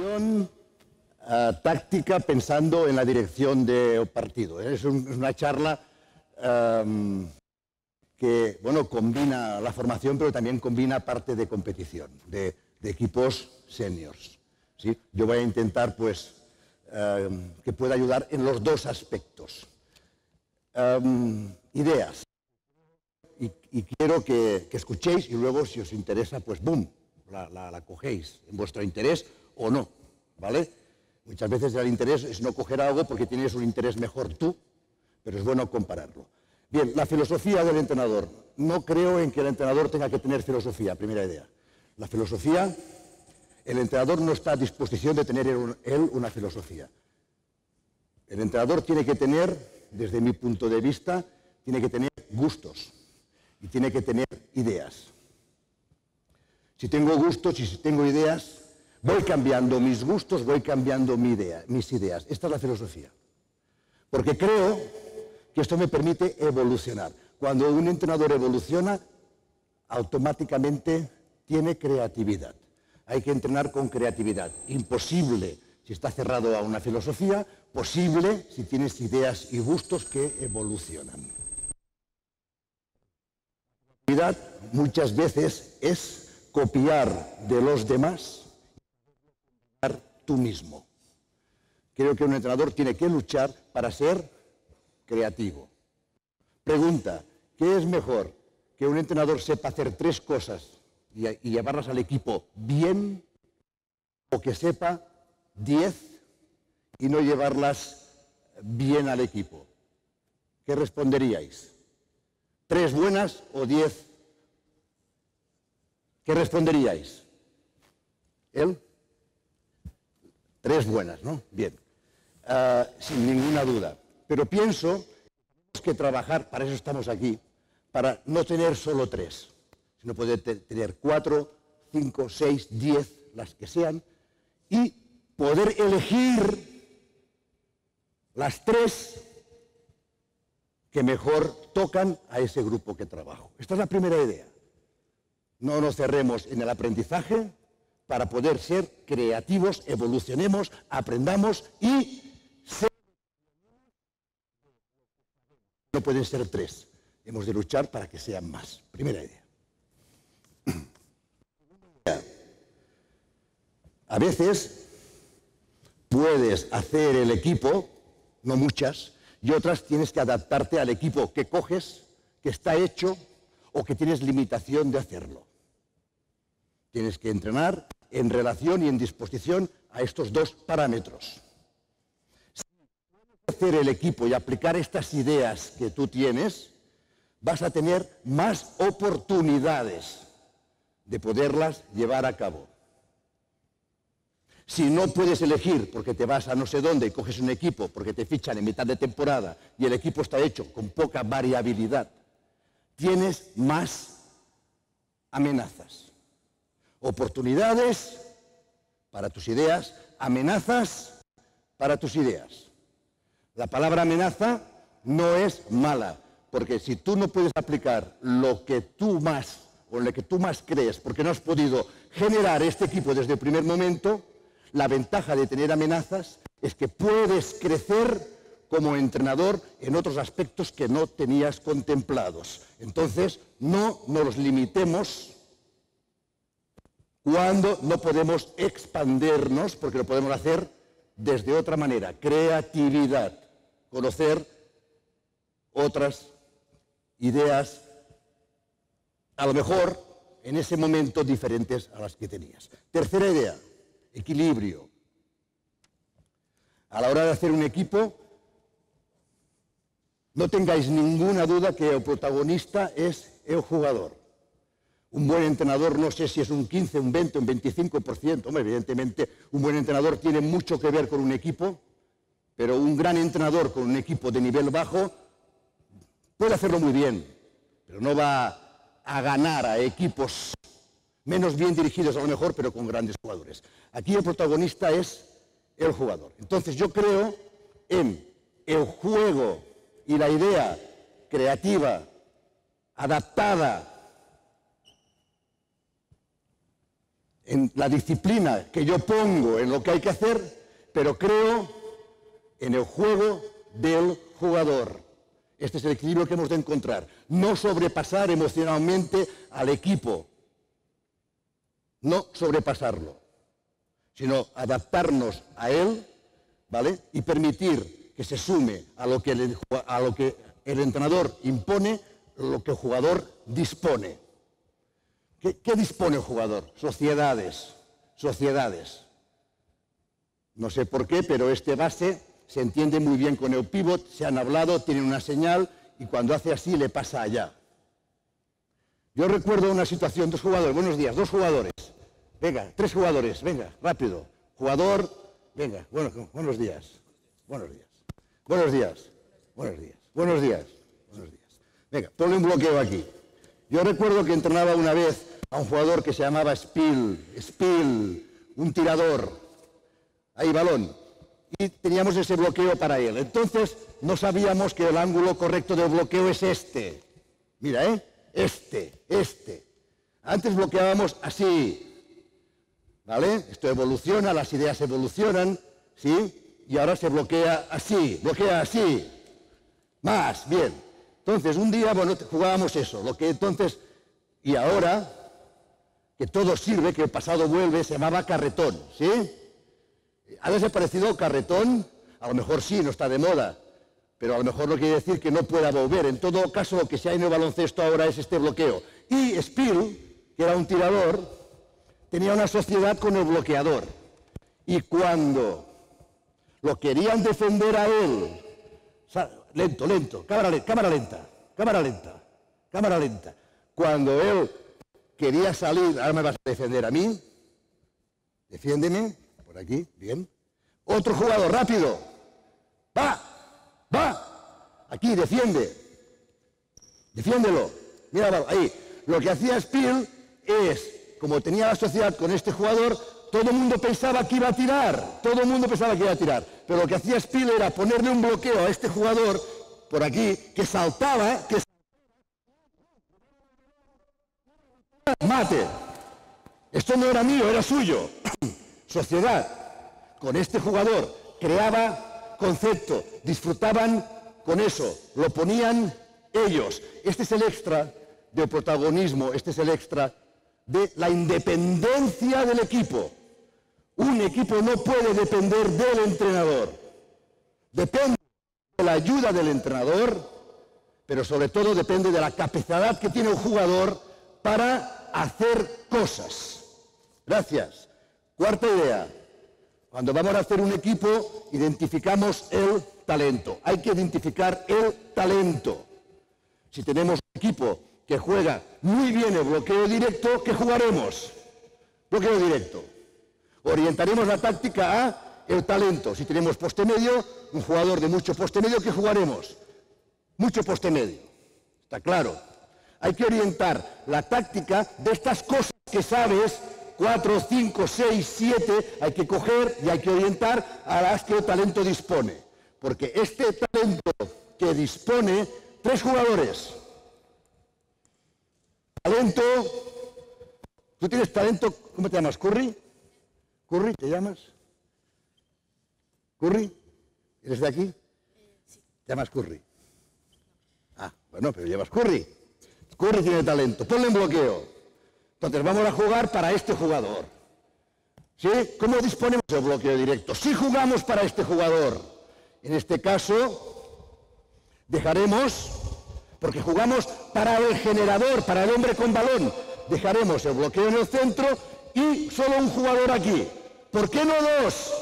Formación táctica pensando en la dirección del partido. Es una charla que, bueno, combina la formación, pero también combina parte de competición, de equipos seniors, ¿sí? Yo voy a intentar, pues, que pueda ayudar en los dos aspectos. Ideas. Y quiero que escuchéis y luego, si os interesa, pues, ¡boom!, la cogéis en vuestro interés o no, ¿vale? Muchas veces el interés es no coger algo porque tienes un interés mejor tú, pero es bueno compararlo. Bien, la filosofía del entrenador. No creo en que el entrenador tenga que tener filosofía, primera idea. La filosofía, el entrenador no está a disposición de tener él una filosofía. El entrenador tiene que tener, desde mi punto de vista, tiene que tener gustos y tiene que tener ideas. Si tengo gustos y si tengo ideas, voy cambiando mis gustos, voy cambiando mis ideas. Esta es la filosofía. Porque creo que esto me permite evolucionar. Cuando un entrenador evoluciona, automáticamente tiene creatividad. Hay que entrenar con creatividad. Imposible si está cerrado a una filosofía, posible si tienes ideas y gustos que evolucionan. La creatividad muchas veces es copiar de los demás y tú mismo. Creo que un entrenador tiene que luchar para ser creativo. Pregunta, ¿qué es mejor? ¿Que un entrenador sepa hacer 3 cosas y llevarlas al equipo bien, o que sepa 10 y no llevarlas bien al equipo? ¿Qué responderíais? ¿3 buenas o 10? ¿Qué responderíais? ¿Él? 3 buenas, ¿no? Bien. Sin ninguna duda. Pero pienso que tenemos que trabajar, para eso estamos aquí, para no tener solo 3, sino poder tener 4, 5, 6, 10, las que sean, y poder elegir las 3 que mejor tocan a ese grupo que trabajo. Esta es la primera idea. No nos cerremos en el aprendizaje para poder ser creativos, evolucionemos, aprendamos y no pueden ser 3. Hemos de luchar para que sean más. Primera idea. A veces puedes hacer el equipo, no muchas, y otras tienes que adaptarte al equipo que coges, que está hecho o que tienes limitación de hacerlo. Tienes que entrenar en relación y en disposición a estos 2 parámetros. Si puedes hacer el equipo y aplicar estas ideas que tú tienes, vas a tener más oportunidades de poderlas llevar a cabo. Si no puedes elegir porque te vas a no sé dónde y coges un equipo porque te fichan en mitad de temporada y el equipo está hecho con poca variabilidad, tienes más amenazas. Oportunidades para tus ideas, amenazas para tus ideas. La palabra amenaza no es mala, porque si tú no puedes aplicar lo que tú más crees, porque no has podido generar este equipo desde el primer momento, la ventaja de tener amenazas es que puedes crecer como entrenador en otros aspectos que no tenías contemplados. Entonces, no nos limitemos cuando no podemos expandirnos, porque lo podemos hacer desde otra manera. Creatividad, conocer otras ideas, a lo mejor en ese momento diferentes a las que tenías. Tercera idea, equilibrio. A la hora de hacer un equipo, no tengáis ninguna duda que el protagonista es el jugador. Un buen entrenador, no sé si es un 15, un 20, un 25%. Hombre, evidentemente, un buen entrenador tiene mucho que ver con un equipo, pero un gran entrenador con un equipo de nivel bajo puede hacerlo muy bien, pero no va a ganar a equipos menos bien dirigidos a lo mejor, pero con grandes jugadores. Aquí el protagonista es el jugador. Entonces yo creo en el juego y la idea creativa, adaptada, en la disciplina que yo pongo en lo que hay que hacer, pero creo en el juego del jugador. Este es el equilibrio que hemos de encontrar. No sobrepasar emocionalmente al equipo. No sobrepasarlo, sino adaptarnos a él, ¿vale? Y permitir que se sume a lo que el entrenador impone, lo que el jugador dispone. ¿Qué dispone el jugador? Sociedades. No sé por qué, pero este base se entiende muy bien con el pívot, se han hablado, tienen una señal y cuando hace así le pasa allá. Yo recuerdo una situación, dos jugadores, buenos días, dos jugadores. Venga, tres jugadores, venga, rápido. Jugador, venga, buenos días. Venga, ponle un bloqueo aquí. Yo recuerdo que entrenaba una vez a un jugador que se llamaba Spill, un tirador. Ahí, balón. Y teníamos ese bloqueo para él. Entonces, no sabíamos que el ángulo correcto del bloqueo es este. Mira, este. Antes bloqueábamos así. ¿Vale? Esto evoluciona, las ideas evolucionan, ¿sí? Y ahora se bloquea así. Más, bien. Entonces, un día, jugábamos eso. Y ahora, que todo sirve, que el pasado vuelve, se llamaba carretón, ¿sí? ¿Ha desaparecido carretón? A lo mejor sí, no está de moda, pero a lo mejor no quiere decir que no pueda volver. En todo caso, lo que se hay en el baloncesto ahora es este bloqueo. Y Spill, que era un tirador, tenía una sociedad con el bloqueador. Y cuando lo querían defender a él, lento, cámara lenta. Cuando él quería salir, ahora me vas a defender a mí, defiéndeme. Por aquí, bien. Otro jugador, rápido. Va. Aquí, defiéndelo. Mira, ahí. Lo que hacía Spill es, como tenía la sociedad con este jugador, todo el mundo pensaba que iba a tirar. Pero lo que hacía Spill era ponerle un bloqueo a este jugador, por aquí, que saltaba, mate. Esto no era mío, era suyo. Sociedad con este jugador creaba concepto, disfrutaban con eso, lo ponían ellos. Este es el extra del protagonismo, este es el extra de la independencia del equipo. Un equipo no puede depender del entrenador, depende de la ayuda del entrenador, pero sobre todo depende de la capacidad que tiene el jugador para hacer cosas. Gracias. Cuarta idea, cuando vamos a hacer un equipo, identificamos el talento. Hay que identificar el talento. Si tenemos un equipo que juega muy bien el bloqueo directo, ¿qué jugaremos? Bloqueo directo. Orientaremos la táctica a el talento. Si tenemos poste medio, un jugador de mucho poste medio, ¿qué jugaremos? Mucho poste medio. ¿Está claro? Hay que orientar la táctica de estas cosas que sabes, 4, 5, 6, 7, hay que coger y hay que orientar a las que el talento dispone. Porque este talento que dispone, tres jugadores. Talento, ¿tú tienes talento? ¿Cómo te llamas? ¿Curry? ¿Curry te llamas? ¿Curry? ¿Eres de aquí? Sí. ¿Te llamas Curry? Ah, bueno, pero llevas Curry. Curry tiene talento. Ponle en bloqueo. Entonces vamos a jugar para este jugador. ¿Sí? ¿Cómo disponemos del bloqueo directo? Si jugamos para este jugador, en este caso, dejaremos, porque jugamos para el generador, para el hombre con balón, dejaremos el bloqueo en el centro y solo un jugador aquí. ¿Por qué no dos?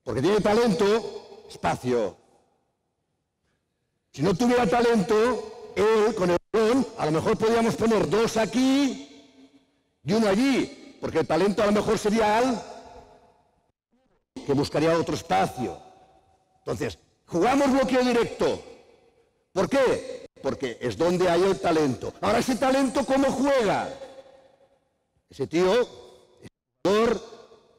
Porque tiene talento, espacio. Si no tuviera talento, él con el balón, a lo mejor podríamos poner dos aquí y uno allí, porque el talento a lo mejor sería Al, que buscaría otro espacio. Entonces, jugamos bloqueo directo. ¿Por qué? Porque es donde hay el talento. Ahora, ese talento, ¿cómo juega? Ese tío, ese jugador,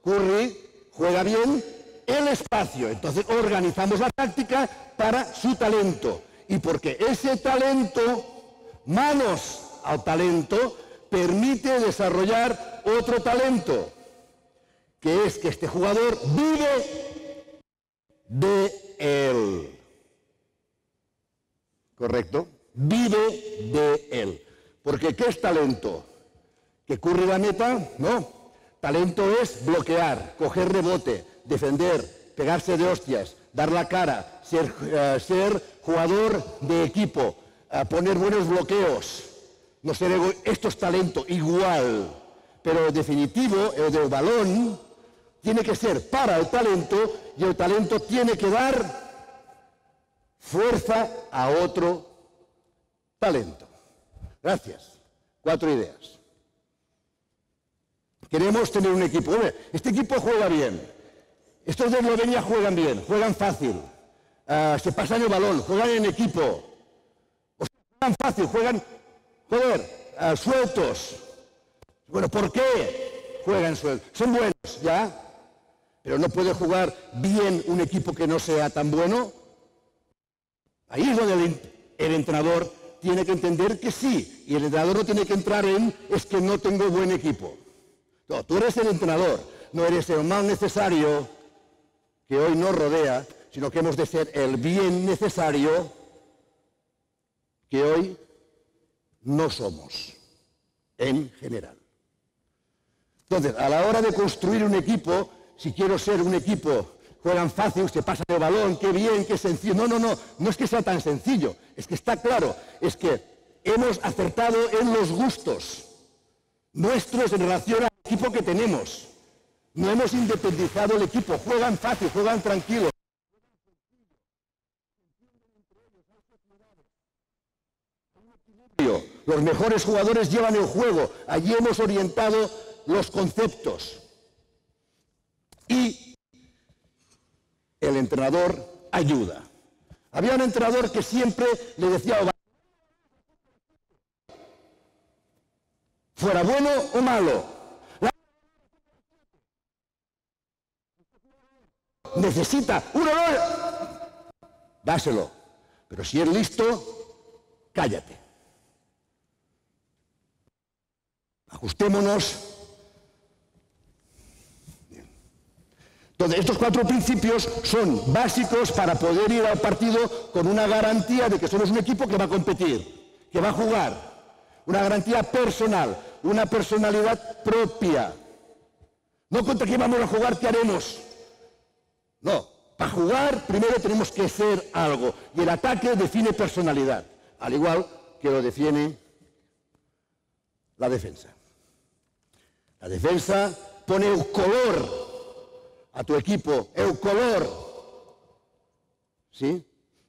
Curry, juega bien el espacio. Entonces, organizamos la táctica para su talento. Y porque ese talento, manos al talento, permite desarrollar otro talento, que es que este jugador vive de él. ¿Correcto? Vive de él. Porque ¿qué es talento? ¿Que curre la meta? No. Talento es bloquear, coger rebote, defender, pegarse de hostias, dar la cara, ser jugador de equipo, poner buenos bloqueos, no ser esto es talento igual, pero definitivo, el del balón tiene que ser para el talento y el talento tiene que dar fuerza a otro talento. Gracias. 4 ideas. Queremos tener un equipo. Este equipo juega bien. Estos de Eslovenia juegan bien, juegan fácil. Se pasan el balón, juegan en equipo. O sea, juegan fácil, juegan, sueltos. Bueno, ¿por qué juegan sueltos? Son buenos, ¿ya? Pero no puede jugar bien un equipo que no sea tan bueno. Ahí es donde el entrenador tiene que entender que sí. Y el entrenador no tiene que entrar en, es que no tengo buen equipo. No, tú eres el entrenador, no eres el mal necesario que hoy nos rodea, sino que hemos de ser el bien necesario que hoy no somos, en general. Entonces, a la hora de construir un equipo, si quiero ser un equipo, juegan fácil, se pasan el balón, qué bien, qué sencillo. No es que sea tan sencillo, es que está claro, es que hemos acertado en los gustos nuestros en relación al equipo que tenemos. No hemos independizado el equipo, juegan fácil, juegan tranquilos. Los mejores jugadores llevan el juego, allí hemos orientado los conceptos. Y el entrenador ayuda. Había un entrenador que siempre le decía, fuera bueno o malo, necesita un error, dáselo. Pero si es listo, cállate. Ajustémonos. Bien. Entonces, estos 4 principios son básicos para poder ir al partido con una garantía de que somos un equipo que va a competir, que va a jugar. Una garantía personal, una personalidad propia. No contra qué vamos a jugar, qué haremos. No, para jugar primero tenemos que ser algo. Y el ataque define personalidad, al igual que lo define la defensa. La defensa pone el color a tu equipo, el color. ¿Sí?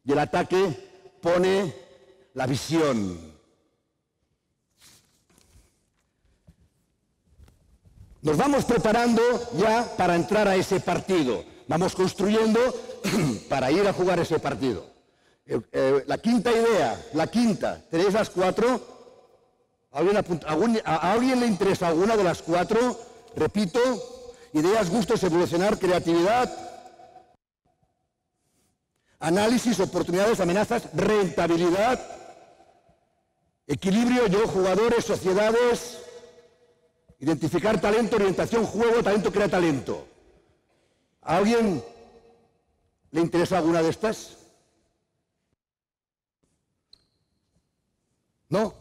Y el ataque pone la visión. Nos vamos preparando ya para entrar a ese partido. Vamos construyendo para ir a jugar ese partido. La quinta idea, ¿tenéis las 4? ¿A alguien le interesa alguna de las 4? Repito, ideas, gustos, evolucionar, creatividad, análisis, oportunidades, amenazas, rentabilidad, equilibrio, yo, jugadores, sociedades, identificar talento, orientación, juego, talento crea talento. ¿A alguien le interesa alguna de estas? ¿No?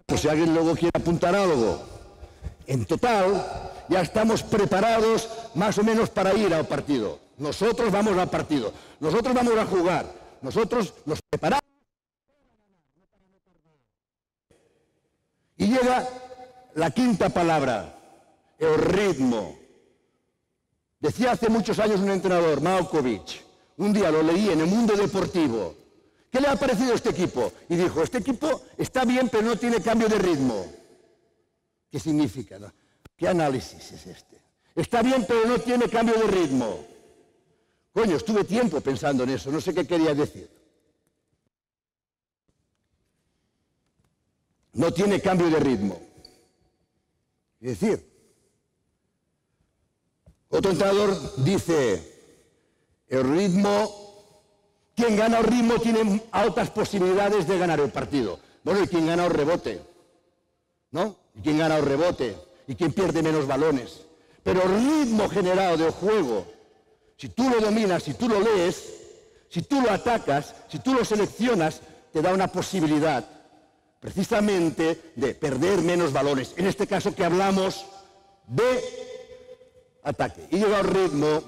Pues si alguien luego quiere apuntar algo. En total, ya estamos preparados más o menos para ir al partido. Nosotros vamos al partido. Nosotros vamos a jugar. Nosotros nos preparamos. Y llega la quinta palabra, el ritmo. Decía hace muchos años un entrenador, Malkovich, un día lo leí en El Mundo Deportivo. ¿Qué le ha parecido este equipo? Y dijo, este equipo está bien, pero no tiene cambio de ritmo. ¿Qué significa? ¿No? ¿Qué análisis es este? Está bien, pero no tiene cambio de ritmo. Coño, estuve tiempo pensando en eso, no sé qué quería decir. No tiene cambio de ritmo. Es decir, otro entrenador dice, el ritmo, quien gana el ritmo tiene altas posibilidades de ganar el partido. Bueno, ¿y quién gana el rebote? ¿No? ¿Y quién gana el rebote? ¿Y quién pierde menos balones? Pero el ritmo generado del juego, si tú lo dominas, si tú lo lees, si tú lo atacas, si tú lo seleccionas, te da una posibilidad precisamente de perder menos balones. En este caso que hablamos de ataque. Y llega al ritmo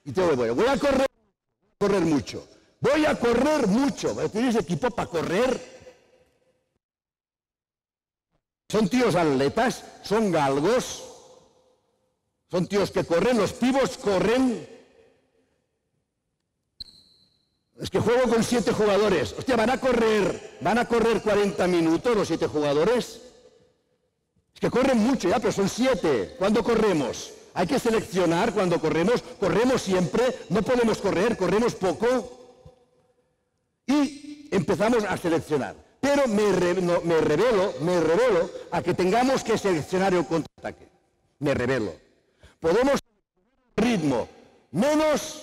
y te voy a correr mucho. Voy a correr mucho. ¿Tienes equipo para correr? Son tíos atletas, son galgos, son tíos que corren, los pibos corren. Es que juego con 7 jugadores. Hostia, ¿van a correr 40 minutos los 7 jugadores? Es que corren mucho ya, pero son 7. ¿Cuándo corremos? Hay que seleccionar cuando corremos. Corremos siempre, no podemos correr, corremos poco. Y empezamos a seleccionar. Pero me revelo a que tengamos que seleccionar el contraataque. Me revelo. Podemos ritmo menos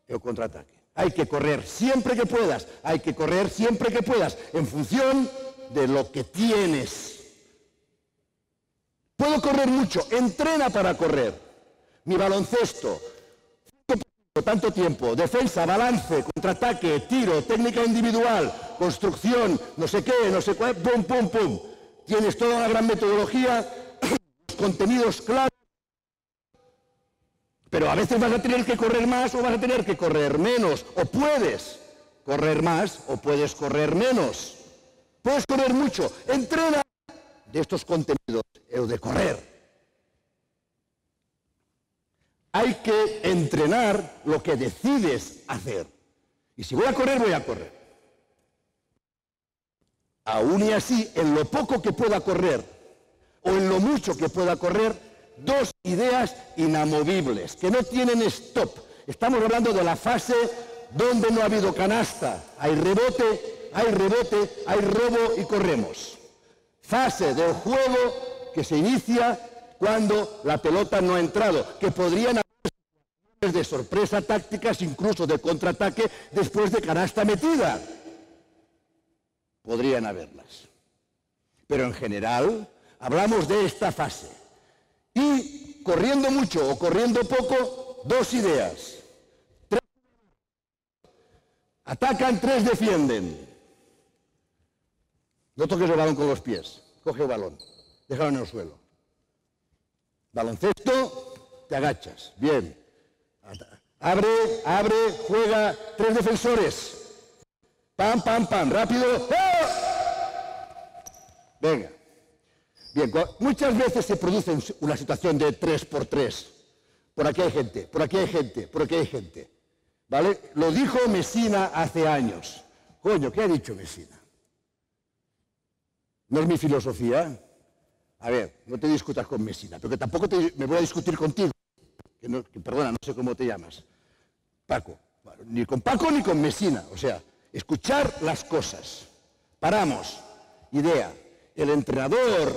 el contraataque. Hay que correr siempre que puedas. Hay que correr siempre que puedas en función de lo que tienes. Puedo correr mucho. Entrena para correr. Mi baloncesto. Tanto tiempo, defensa, balance, contraataque, tiro, técnica individual, construcción, no sé qué, no sé cuál, pum, pum, pum. Tienes toda una gran metodología, contenidos claros, pero a veces vas a tener que correr más o vas a tener que correr menos, o puedes correr más o puedes correr menos. Puedes correr mucho, entrena de estos contenidos, el de correr. Hay que entrenar lo que decides hacer. Y si voy a correr, voy a correr. Aún y así, en lo poco que pueda correr, o en lo mucho que pueda correr, 2 ideas inamovibles, que no tienen stop. Estamos hablando de la fase donde no ha habido canasta. Hay rebote, hay robo y corremos. Fase del juego que se inicia cuando la pelota no ha entrado, que podrían haber situaciones de sorpresa tácticas, incluso de contraataque, después de canasta metida. Podrían haberlas. Pero en general, hablamos de esta fase. Y corriendo mucho o corriendo poco, 2 ideas. 3 atacan, 3 defienden. No toques el balón con los pies. Coge el balón. Déjalo en el suelo. Baloncesto, te agachas. Bien. Abre, juega. 3 defensores. Pam, pam, pam. Rápido. ¡Ah! Venga. Bien, muchas veces se produce una situación de 3x3. Por aquí hay gente, por aquí hay gente, por aquí hay gente. ¿Vale? Lo dijo Messina hace años. Coño, ¿qué ha dicho Messina? ¿No es mi filosofía? A ver, no te discutas con Messina, pero que tampoco me voy a discutir contigo. Perdona, no sé cómo te llamas. Paco. Bueno, ni con Paco ni con Messina. O sea, escuchar las cosas. Paramos. Idea. El entrenador,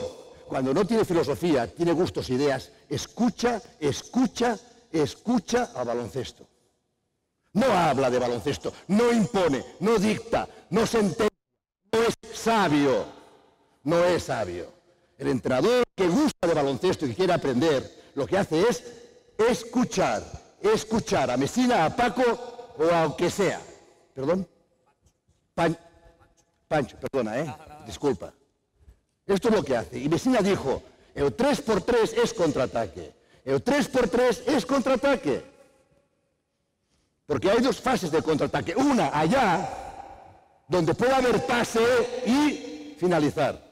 cuando no tiene filosofía, tiene gustos, ideas, escucha al baloncesto. No habla de baloncesto, no impone, no dicta, no sentencia, no es sabio. No es sabio. El entrenador que gusta de baloncesto y que quiere aprender, lo que hace es escuchar a Messina, a Paco o a que sea. ¿Perdón? Pancho, perdona, disculpa. Esto es lo que hace. Y Messina dijo, el 3x3 es contraataque. El 3x3 es contraataque. Porque hay 2 fases de contraataque. Una allá, donde puede haber pase y finalizar.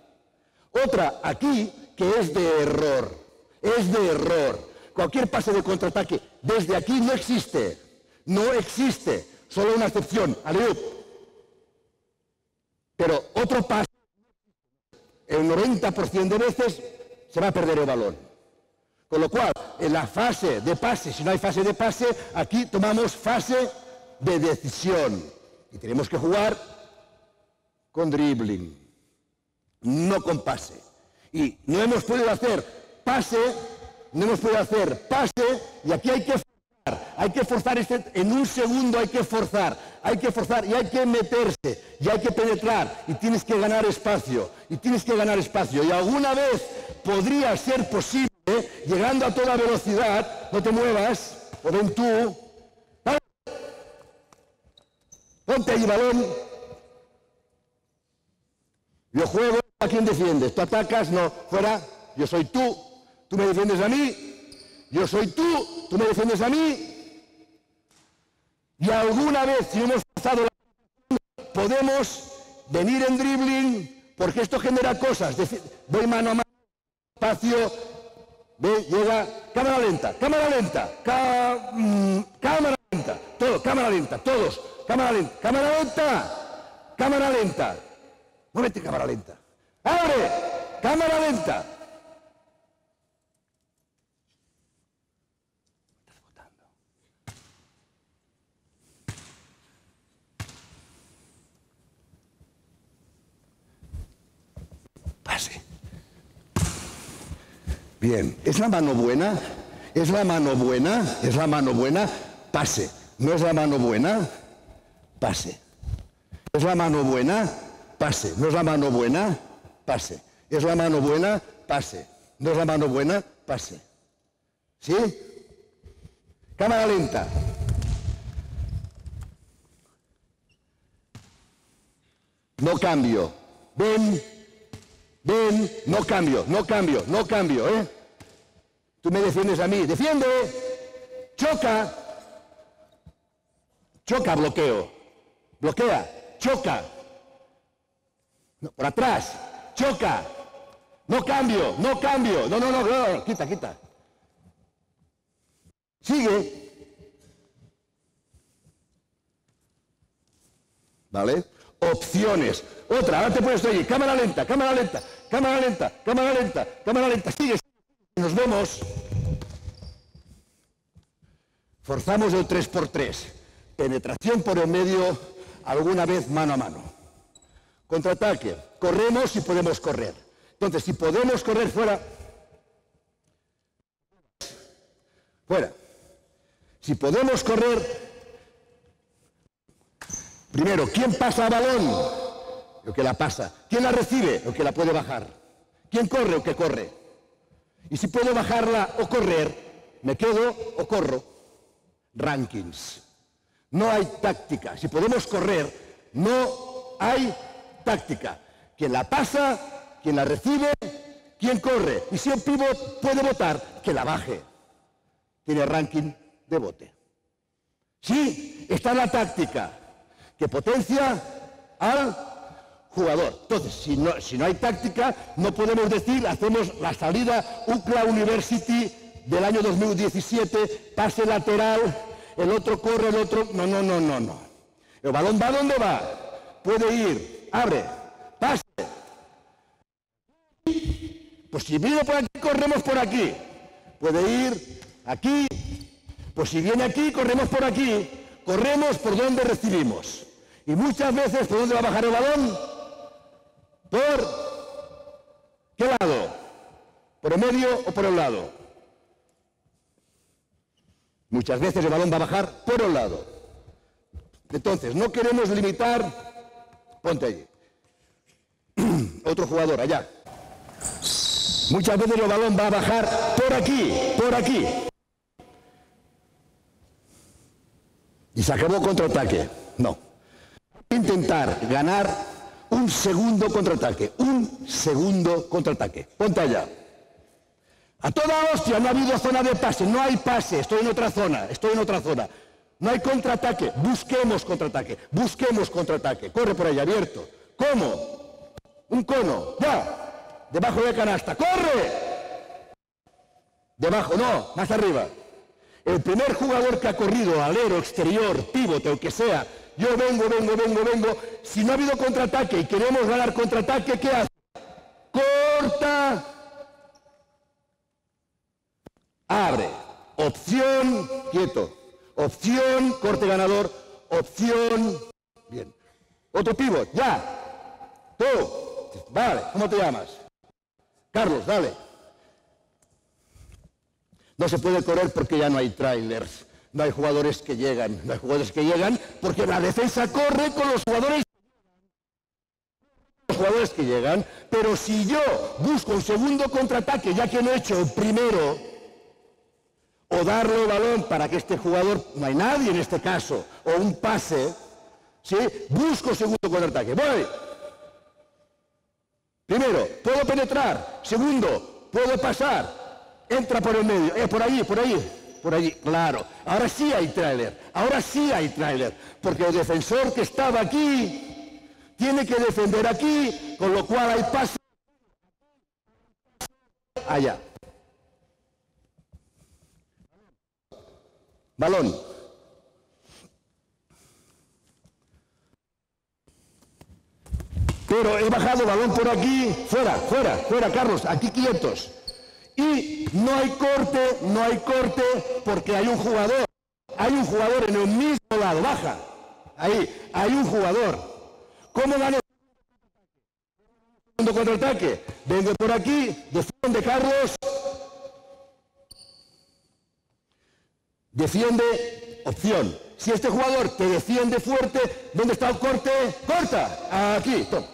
Otra aquí, que es de error. Es de error. Cualquier pase de contraataque desde aquí no existe. No existe. Solo una excepción. Alley-oop. Pero otro pase, el 90% de veces se va a perder el balón. Con lo cual, en la fase de pase, si no hay fase de pase, aquí tomamos fase de decisión. Y tenemos que jugar con dribbling, no con pase. Y no hemos podido hacer pase, y aquí hay que Hay que forzar en un segundo hay que forzar y hay que meterse y hay que penetrar y tienes que ganar espacio y alguna vez podría ser posible, llegando a toda velocidad, no te muevas, o ven tú, ¿vale? Ponte ahí balón, yo juego, ¿a quién defiendes? Tú atacas, no, fuera, yo soy tú me defiendes a mí. Yo soy tú me defiendes a mí. Y alguna vez, si hemos pasado la... podemos venir en dribbling, porque esto genera cosas. Voy mano a mano, espacio, ve, llega, cámara lenta, cámara lenta, todo, cámara lenta, todos, cámara lenta. Muévete, cámara lenta. ¡Abre! Cámara lenta. Pase. Bien, ¿es la mano buena? ¿Es la mano buena? ¿Es la mano buena? Pase. ¿No es la mano buena? Pase. ¿Es la mano buena? Pase. ¿No es la mano buena? Pase. ¿Es la mano buena? Pase. ¿No es la mano buena? Pase. ¿Sí? Cámara lenta. No cambio. Ven, no cambio, ¿eh? Tú me defiendes a mí. ¡Defiende! ¡Choca! Choca, bloqueo. Bloquea, choca. No, por atrás, choca. No cambio. No, quita. Sigue. ¿Vale? Opciones. Otra, ahora te puedes ir. Cámara lenta. Sigue. Nos vemos. Forzamos el 3x3. Penetración por el medio, alguna vez mano a mano. Contraataque. Corremos si podemos correr. Entonces, si podemos correr fuera. Si podemos correr. Primero, ¿quién pasa el balón? El que la pasa. ¿Quién la recibe? El que la puede bajar. ¿Quién corre? El que corre. Y si puedo bajarla o correr, me quedo o corro. Rankings. No hay táctica. Si podemos correr, no hay táctica. Quien la pasa, quien la recibe, quien corre. Y si el pívot puede votar, que la baje. Tiene ranking de bote. Sí, está la táctica que potencia al jugador. Entonces, si no hay táctica, no podemos decir, hacemos la salida UCLA University del año 2017, pase lateral, el otro corre, el otro... No. El balón va donde va. Puede ir, abre, pase. Pues si viene por aquí, corremos por aquí. Puede ir aquí. Pues si viene aquí, corremos por aquí. Corremos por donde recibimos. Y muchas veces, ¿por dónde va a bajar el balón? ¿Por qué lado? ¿Por el medio o por el lado? Muchas veces el balón va a bajar por el lado. Entonces, no queremos limitar... Ponte allí. Otro jugador, allá. Muchas veces el balón va a bajar por aquí, por aquí. Y se acabó contraataque. No. Intentar ganar un segundo contraataque. Ponte allá. A toda hostia, no ha habido zona de pase, no hay pase, estoy en otra zona. No hay contraataque, busquemos contraataque. Corre por ahí, abierto. ¿Cómo? Un cono, ya. Debajo de canasta, ¡corre! Debajo, no, más arriba. El primer jugador que ha corrido, alero, exterior, pivote o que sea, yo vengo. Si no ha habido contraataque y queremos ganar contraataque, ¿qué hace? Corta. Abre. Opción. Quieto. Opción. Corte ganador. Opción. Bien. Otro pivot. Ya. Tú. Vale. ¿Cómo te llamas? Carlos, dale. No se puede correr porque ya no hay trailers. No hay jugadores que llegan, no hay jugadores que llegan porque la defensa corre con los jugadores que llegan, pero si yo busco un segundo contraataque, ya que no he hecho el primero, o darle el balón para que este jugador, no hay nadie en este caso, o un pase, ¿sí? Busco segundo contraataque, voy. Primero, puedo penetrar. Segundo, puedo pasar. Entra por el medio, por allí, claro. Ahora sí hay tráiler, porque el defensor que estaba aquí tiene que defender aquí, con lo cual hay pase allá. Balón. Pero he bajado balón por aquí, fuera, Carlos, aquí quietos. Y no hay corte, porque hay un jugador en el mismo lado, baja. Ahí, hay un jugador. ¿Cómo gano el segundo contraataque? Vengo por aquí, defiende Carlos. Defiende, opción. Si este jugador te defiende fuerte, ¿dónde está el corte? ¡Corta! Aquí, toma.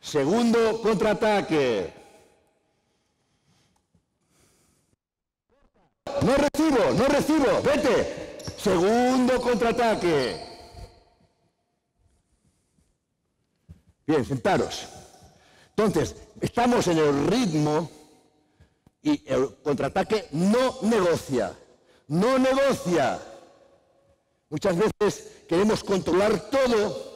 Segundo contraataque. No recibo, vete. Segundo contraataque. Bien, sentaros. Entonces, estamos en el ritmo y el contraataque no negocia. Muchas veces queremos controlar todo.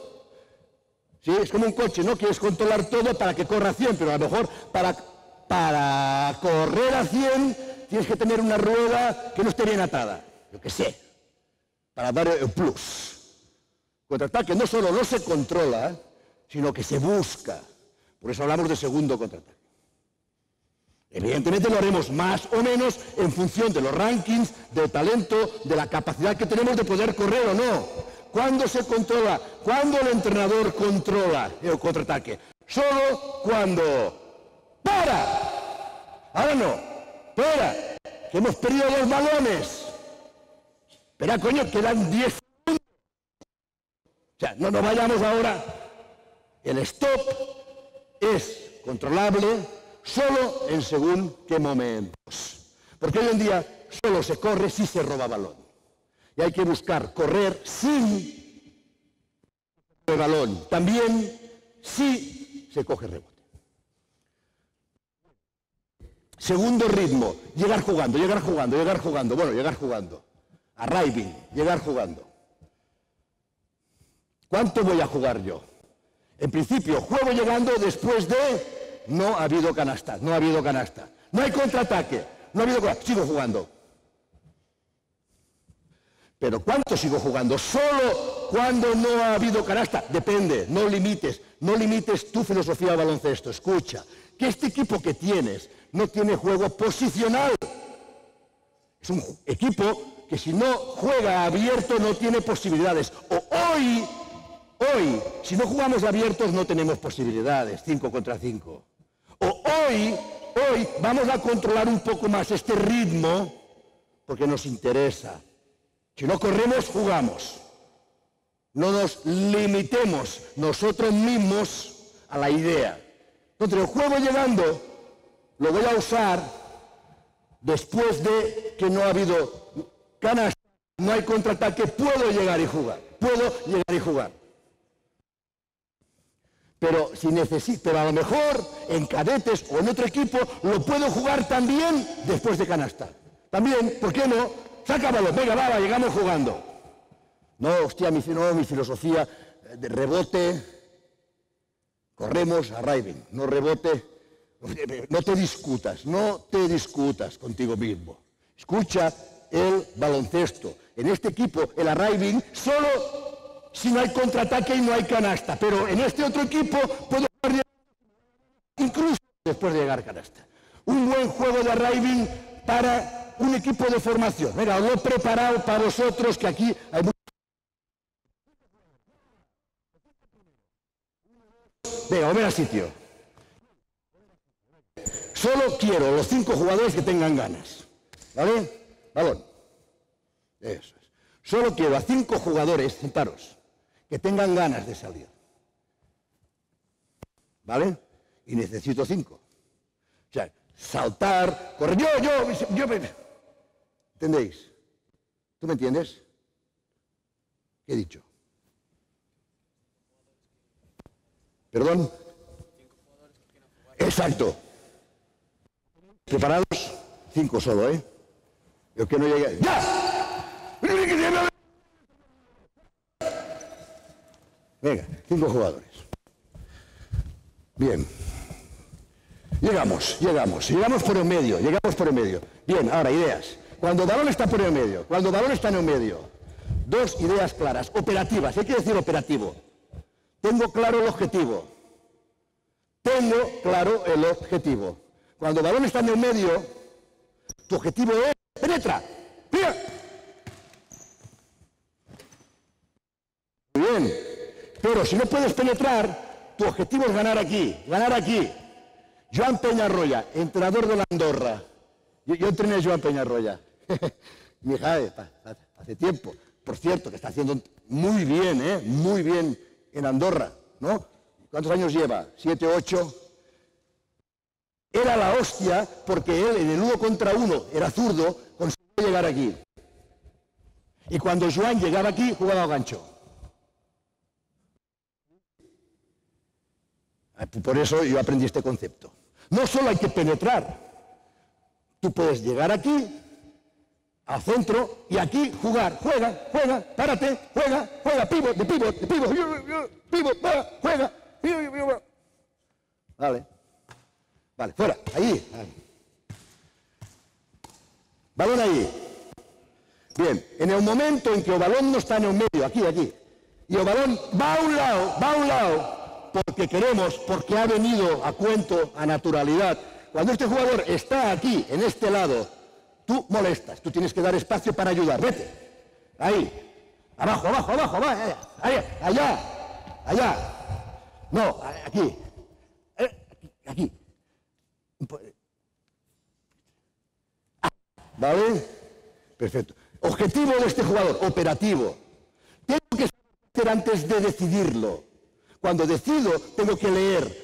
¿Sí? Es como un coche, ¿no? Quieres controlar todo para que corra a 100, pero a lo mejor para correr a 100 tienes que tener una rueda que no esté bien atada. Yo qué sé. Para dar el plus. Contraataque no solo no se controla, sino que se busca. Por eso hablamos de segundo contraataque. Evidentemente lo haremos más o menos en función de los rankings, del talento, de la capacidad que tenemos de poder correr o no. ¿Cuándo se controla? ¿Cuándo el entrenador controla el contraataque? Solo cuando ¡para! Ahora no, ¡para! Que hemos perdido 2 balones. Espera, coño, quedan 10 segundos. O sea, no nos vayamos ahora. El stop es controlable solo en según qué momentos. Porque hoy en día solo se corre si se roba balón. Y hay que buscar correr sin el balón. También si se coge rebote. Segundo ritmo, llegar jugando. Bueno, llegar jugando. Arriving, llegar jugando. ¿Cuánto voy a jugar yo? En principio, juego llegando después de... No ha habido canasta. No hay contraataque. Sigo jugando. ¿Pero cuánto sigo jugando? Solo cuando no ha habido canasta. Depende, no limites tu filosofía de baloncesto. Escucha, que este equipo que tienes no tiene juego posicional. Es un equipo que si no juega abierto no tiene posibilidades. Hoy, si no jugamos abiertos no tenemos posibilidades, 5 contra 5. Hoy vamos a controlar un poco más este ritmo porque nos interesa. Si no corremos, jugamos. No nos limitemos nosotros mismos a la idea. Entonces el juego llegando lo voy a usar después de que no ha habido canasta, no hay contraataque, puedo llegar y jugar. Pero pero a lo mejor en cadetes o en otro equipo lo puedo jugar también después de canasta. También, ¿por qué no? Sácamelo, venga, va, llegamos jugando. No, hostia, mi filosofía de rebote, corremos, arriving, no rebote, no te discutas contigo mismo. Escucha el baloncesto. En este equipo, el arriving, solo si no hay contraataque y no hay canasta, pero en este otro equipo puedo jugar incluso después de llegar a canasta. Un buen juego de arriving para un equipo de formación. Mira, lo he preparado para vosotros, que aquí hay muchos. Venga, volver al sitio. Solo quiero los 5 jugadores que tengan ganas. ¿Vale? Balón. Eso es. Solo quiero a 5 jugadores, sentaros, que tengan ganas de salir. ¿Vale? Y necesito 5. O sea, saltar, correr, yo. ¿Entendéis? ¿Tú me entiendes? ¿Qué he dicho? ¿Perdón? Exacto. ¿Preparados? 5 solo, ¿eh? Yo que no llegue. ¡Ya! Venga, 5 jugadores. Bien. Llegamos por el medio, Bien, ahora, ideas. Cuando el balón está por el medio, dos ideas claras, operativas. ¿Qué quiere decir operativo? Tengo claro el objetivo. Cuando el balón está en el medio, tu objetivo es penetra. ¡Mira! Muy bien. Pero si no puedes penetrar, tu objetivo es ganar aquí. Joan Peñarroya, entrenador de la Andorra. Yo entrené a Joan Peñarroya. Mi hija, hace tiempo. Por cierto, que está haciendo muy bien en Andorra, ¿no? ¿Cuántos años lleva? 7, 8. Era la hostia porque él en el 1 contra 1 era zurdo, consiguió llegar aquí. Y cuando Joan llegaba aquí, jugaba a gancho. Por eso yo aprendí este concepto. No solo hay que penetrar. Tú puedes llegar aquí, al centro, y aquí jugar. Juega, párate, juega, pivot, juega. Vale, fuera, ahí. Balón ahí. Bien, en el momento en que el balón no está en el medio, aquí, y el balón va a un lado, porque ha venido a cuento, a naturalidad. Cuando este jugador está aquí, en este lado, tú molestas, tú tienes que dar espacio para ayudar. Vete, ahí, abajo, allá. No, aquí. ¿Vale? Perfecto. Objetivo de este jugador, operativo. Tengo que saber antes de decidirlo. Cuando decido, tengo que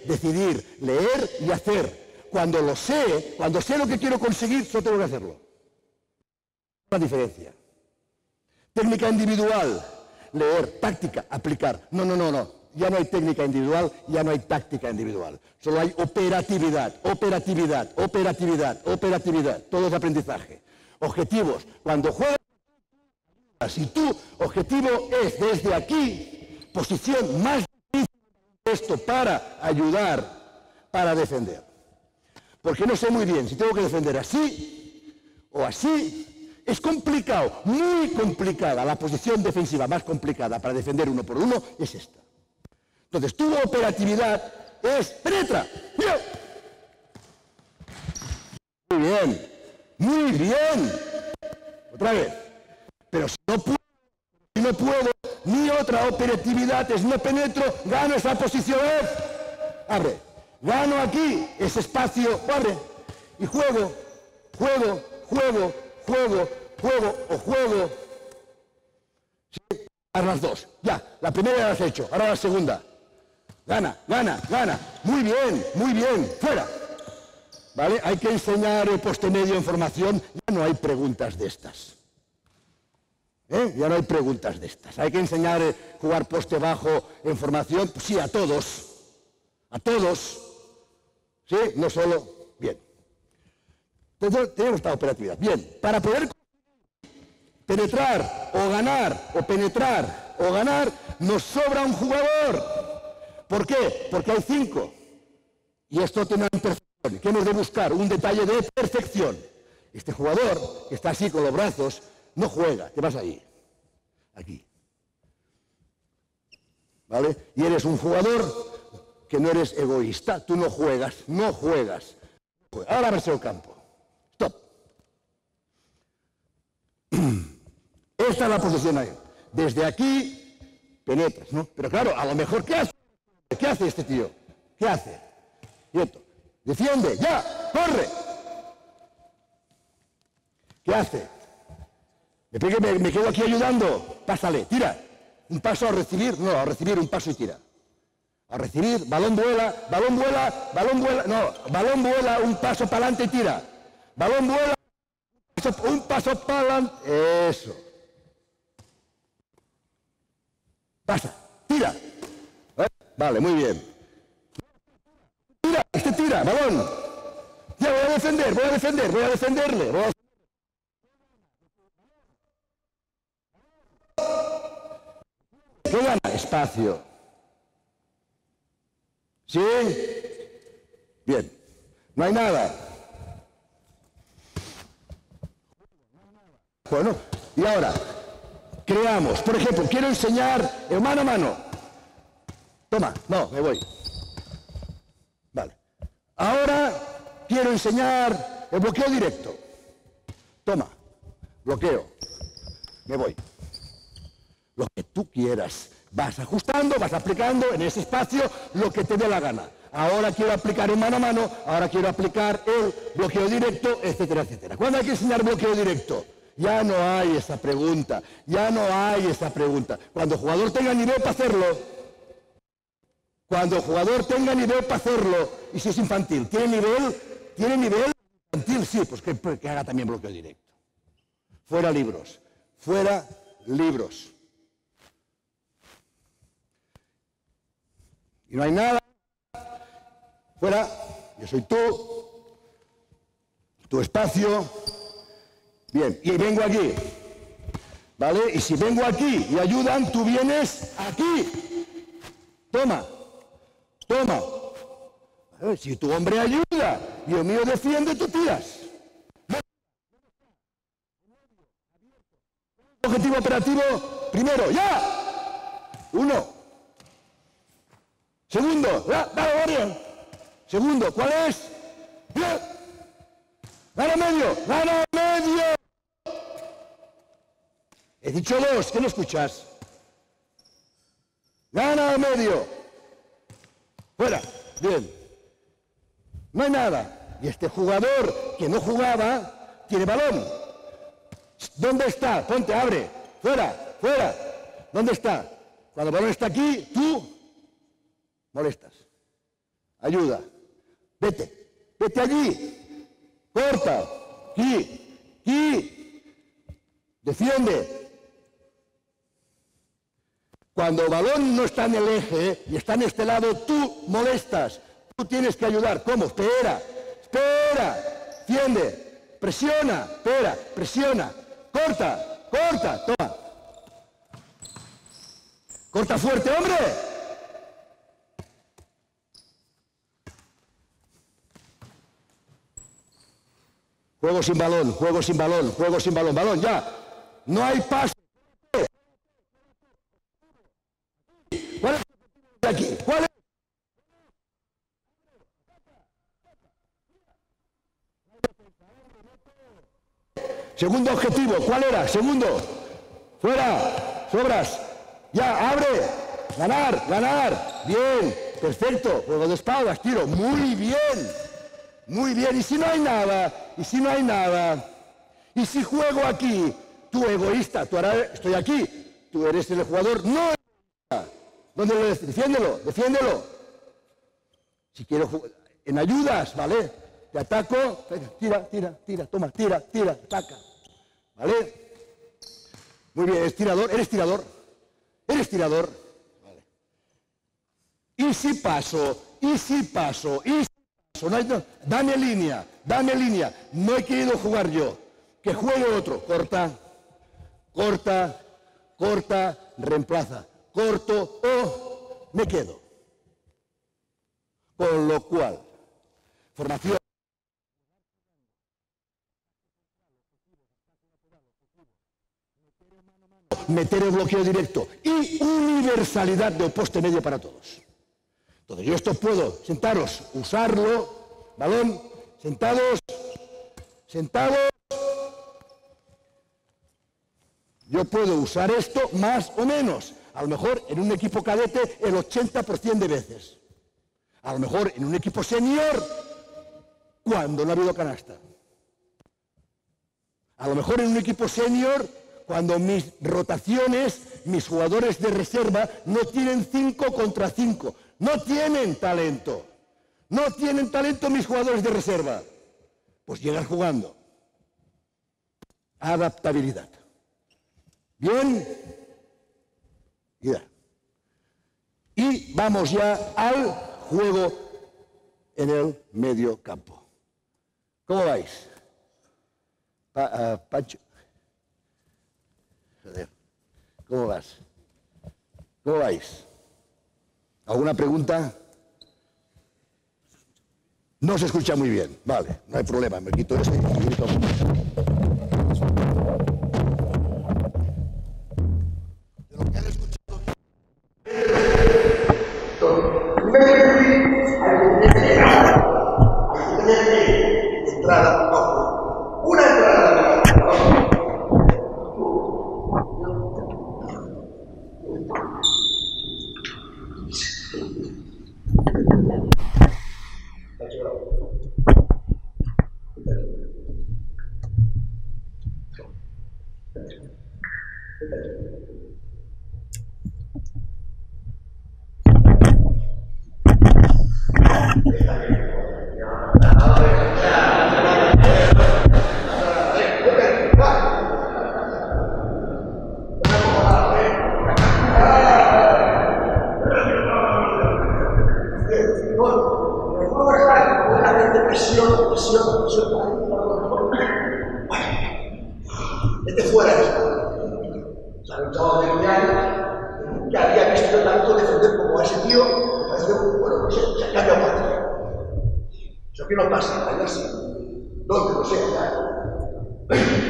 decidir, leer y hacer. Cuando sé lo que quiero conseguir, solo tengo que hacerlo. La diferencia. Técnica individual, leer, táctica, aplicar. No. Ya no hay técnica individual, ya no hay táctica individual. Solo hay operatividad. Todo es aprendizaje. Objetivos. Cuando juegas, si tu objetivo es desde aquí, posición más difícil de esto para ayudar, para defender. Porque no sé muy bien si tengo que defender así o así. Es complicado, muy complicada. La posición defensiva más complicada para defender 1 por 1 es esta. Entonces, tu operatividad es penetra. ¡Mira! Muy bien. Otra vez. Pero si no puedo, mi otra operatividad es no penetro, gano esa posición, abre. Gano aquí ese espacio, abre. Y juego. ¿Sí? A las dos. Ya, la primera ya la has hecho, ahora la segunda. Gana. Muy bien, fuera. ¿Vale? Hay que enseñar el poste medio en formación, ya no hay preguntas de estas. Ya no hay preguntas de estas. Hay que enseñar jugar poste bajo en formación, pues sí, a todos. ¿Sí? No solo. Bien. Entonces, tenemos esta operatividad. Bien, para poder penetrar o ganar, nos sobra un jugador. ¿Por qué? Porque hay 5. Y esto tiene una imperfección. ¿Qué hemos de buscar? Un detalle de perfección. Este jugador, que está así con los brazos, no juega. ¿Qué pasa ahí? Aquí. ¿Vale? Y eres un jugador que no eres egoísta. Tú no juegas. Ahora verse el campo. Stop. Esta es la posición ahí. Desde aquí penetras, ¿no? Pero claro, a lo mejor, ¿qué hace? ¿Qué hace este tío? ¿Qué hace? Quieto. Defiende, ya, corre. ¿Qué hace? Me quedo aquí ayudando. Pásale, tira. Un paso a recibir, no, a recibir un paso y tira. A recibir, balón vuela, no, balón vuela, un paso para adelante y tira. Balón vuela, un paso para adelante, eso. Pasa, tira. Vale, muy bien. Tira, tira, balón. Ya voy a defenderle. ¿Qué gana? Espacio. ¿Sí? Bien. No hay nada. Bueno, y ahora, creamos. Por ejemplo, quiero enseñar el mano a mano. Toma, no, me voy. Vale. Ahora quiero enseñar el bloqueo directo. Toma, bloqueo. Me voy. Lo que tú quieras. Vas ajustando, vas aplicando en ese espacio lo que te dé la gana. Ahora quiero aplicar el mano a mano, ahora quiero aplicar el bloqueo directo, etcétera, etcétera. ¿Cuándo hay que enseñar bloqueo directo? Ya no hay esa pregunta, Cuando el jugador tenga nivel para hacerlo, y si es infantil, ¿tiene nivel infantil? Sí, pues que haga también bloqueo directo. Fuera libros. Y no hay nada. Fuera, yo soy tu espacio. Bien, y vengo aquí. ¿Vale? Y si vengo aquí y ayudan, tú vienes aquí. Toma. A ver, si tu hombre ayuda y el mío defiende, tú tiras. Objetivo operativo, primero, ¡ya! 1. Segundo, ¡dale, Segundo, ¿cuál es? ¡Ya! ¡Gana medio! He dicho 2, ¿qué no escuchas? Gana medio. Fuera, bien. No hay nada. Y este jugador que no jugaba, tiene balón. ¿Dónde está? Ponte, abre. Fuera. ¿Dónde está? Cuando el balón está aquí, tú molestas. Ayuda. Vete allí. Corta. Aquí. Defiende. Cuando el balón no está en el eje y está en este lado, tú molestas. Tú tienes que ayudar. ¿Cómo? Espera. Defiende. Presiona. Presiona. Corta. Toma. Corta fuerte, hombre. Juego sin balón. Balón, ya. No hay pase. ¿Cuál es aquí? ¿Cuál es? Segundo objetivo, ¿cuál era? Segundo. Fuera. Sobras. Ya, abre. Ganar. Bien. Perfecto. Juego de espaldas, tiro. Muy bien. Y si no hay nada. Y si juego aquí, tú egoísta, tú ahora estoy aquí. Tú eres el jugador no egoísta. ¿Dónde lo defiéndelo? Si quiero jugar en ayudas, ¿vale? Te ataco, tira, toma, tira, ataca. ¿Vale? Muy bien, eres tirador. Vale. Y si paso. No, dame línea. No he querido jugar yo. Que juegue otro. Corta, reemplaza. Corto o me quedo. Con lo cual, formación. Meter el bloqueo directo y universalidad del poste medio para todos. Entonces yo esto puedo, sentaros, usarlo, balón, sentados. Yo puedo usar esto más o menos. A lo mejor en un equipo cadete el 80% de veces. A lo mejor en un equipo senior cuando no ha habido canasta. A lo mejor en un equipo senior cuando mis rotaciones, mis jugadores de reserva, no tienen 5 contra 5. No tienen talento. No tienen talento mis jugadores de reserva. Pues llegar jugando. Adaptabilidad. Bien. Y vamos ya al juego en el medio campo. ¿Cómo vais? Pancho. Joder. ¿Cómo vas? ¿Cómo vais? ¿Alguna pregunta? No se escucha muy bien. Vale, no hay problema. Me quito este y grito. De lo que han escuchado. Entrada. Una entrada. Este fuera esto. Sale un chaval de 9 años que había visto tanto defender como a ese tío, me pareció, bueno, se cambia muerte. Eso que no pasa, allá sí. Donde no sea,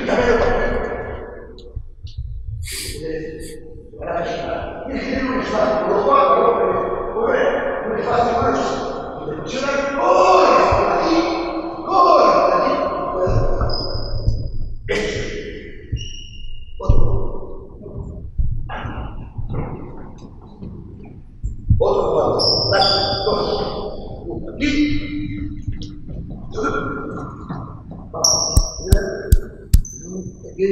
ya me lo pasé. Para presionar. Tienes que tener un espacio, por lo cual, un espacio más. Y le presionan, ¡corre! Por aquí, ¡corre! Por aquí. Eso. Otro jugador. Dos. Uno aquí. Aquí.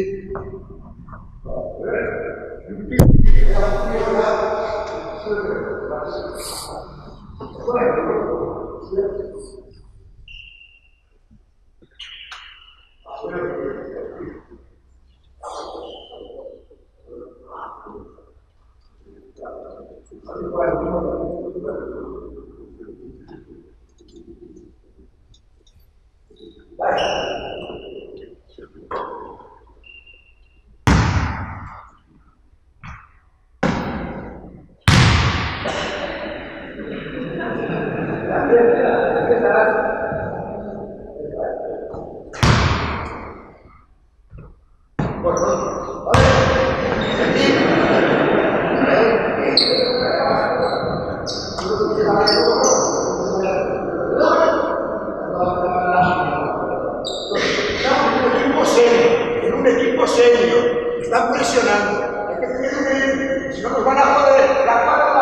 Están presionando. Hay que tener, si no nos van a joder. La 4.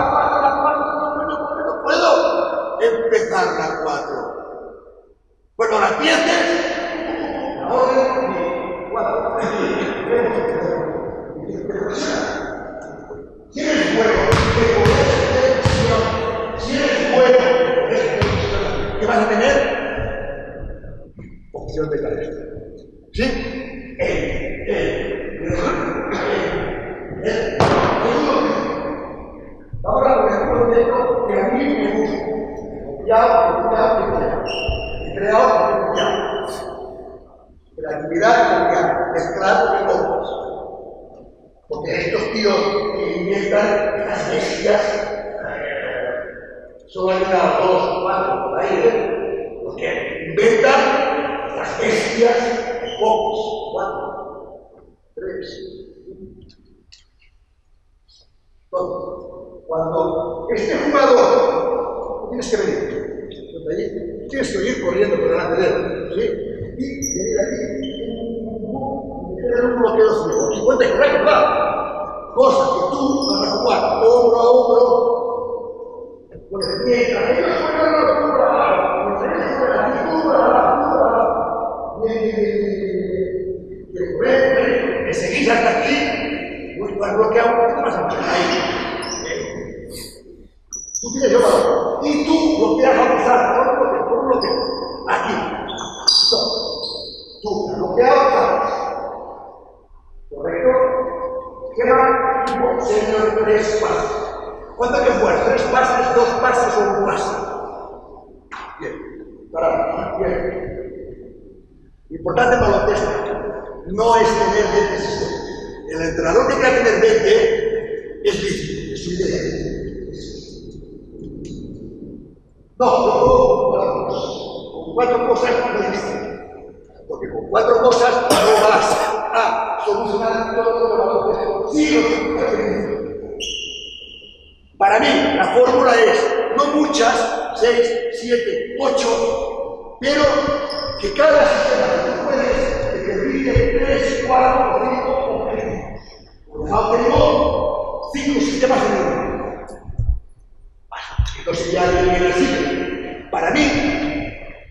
No puedo empezar la 4. Bueno, la empieces. Si eres bueno, ¿qué vas a tener? Opción de caer. ¿Sí? Ahora voy a poner que a mí me gusta. He creado. Creatividad, mezclar y compras. Porque estos tíos que inventan estas bestias, solo hay 1, 2, 4 por ahí, los que inventan estas bestias, pocos, 4, 3. Cuando este jugador, tienes que venir, tienes que ir corriendo por delante de él, ¿sí? Y venir aquí, y tener un bloqueo ciego. Y cuenta correcto, ¿verdad? Cosa que tú vas a jugar hombro a hombro, pues mientras ellos juegan la altura, mientras ellos juegan la altura, me seguís hasta aquí. Para bien. Importante para baloncesto no es tener 20 sistemas. El entrenador que quiera tener 20 es lícito, es su idea. No, con 4 cosas no es lícito. Porque con 4 cosas no vas a solucionar todo el baloncesto. Sí, para mí, la fórmula es no muchas, 6, 7, 8, pero que cada sistema que tú puedes te permite 3, 4 o 5 objetivos. Por lo tanto, tengo 5 sistemas en uno. Entonces ya viene el ciclo. Para mí,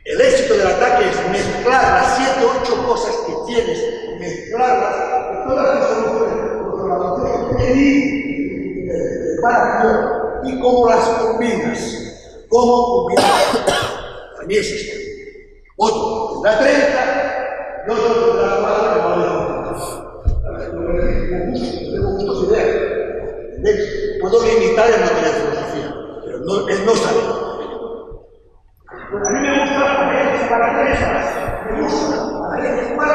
el éxito del ataque es mezclar las 7, 8 cosas que tienes, mezclarlas con todas las soluciones, y cómo las combinas. ¿Cómo combinas? Para mí es esto. Otro tendrá 30 y otro tendrá 4. Tengo muchas ideas. ¿Entendéis? Puedo limitar el material de filosofía, pero no, él no sabe. A mí me gusta la gente para esas. Me gusta la gente para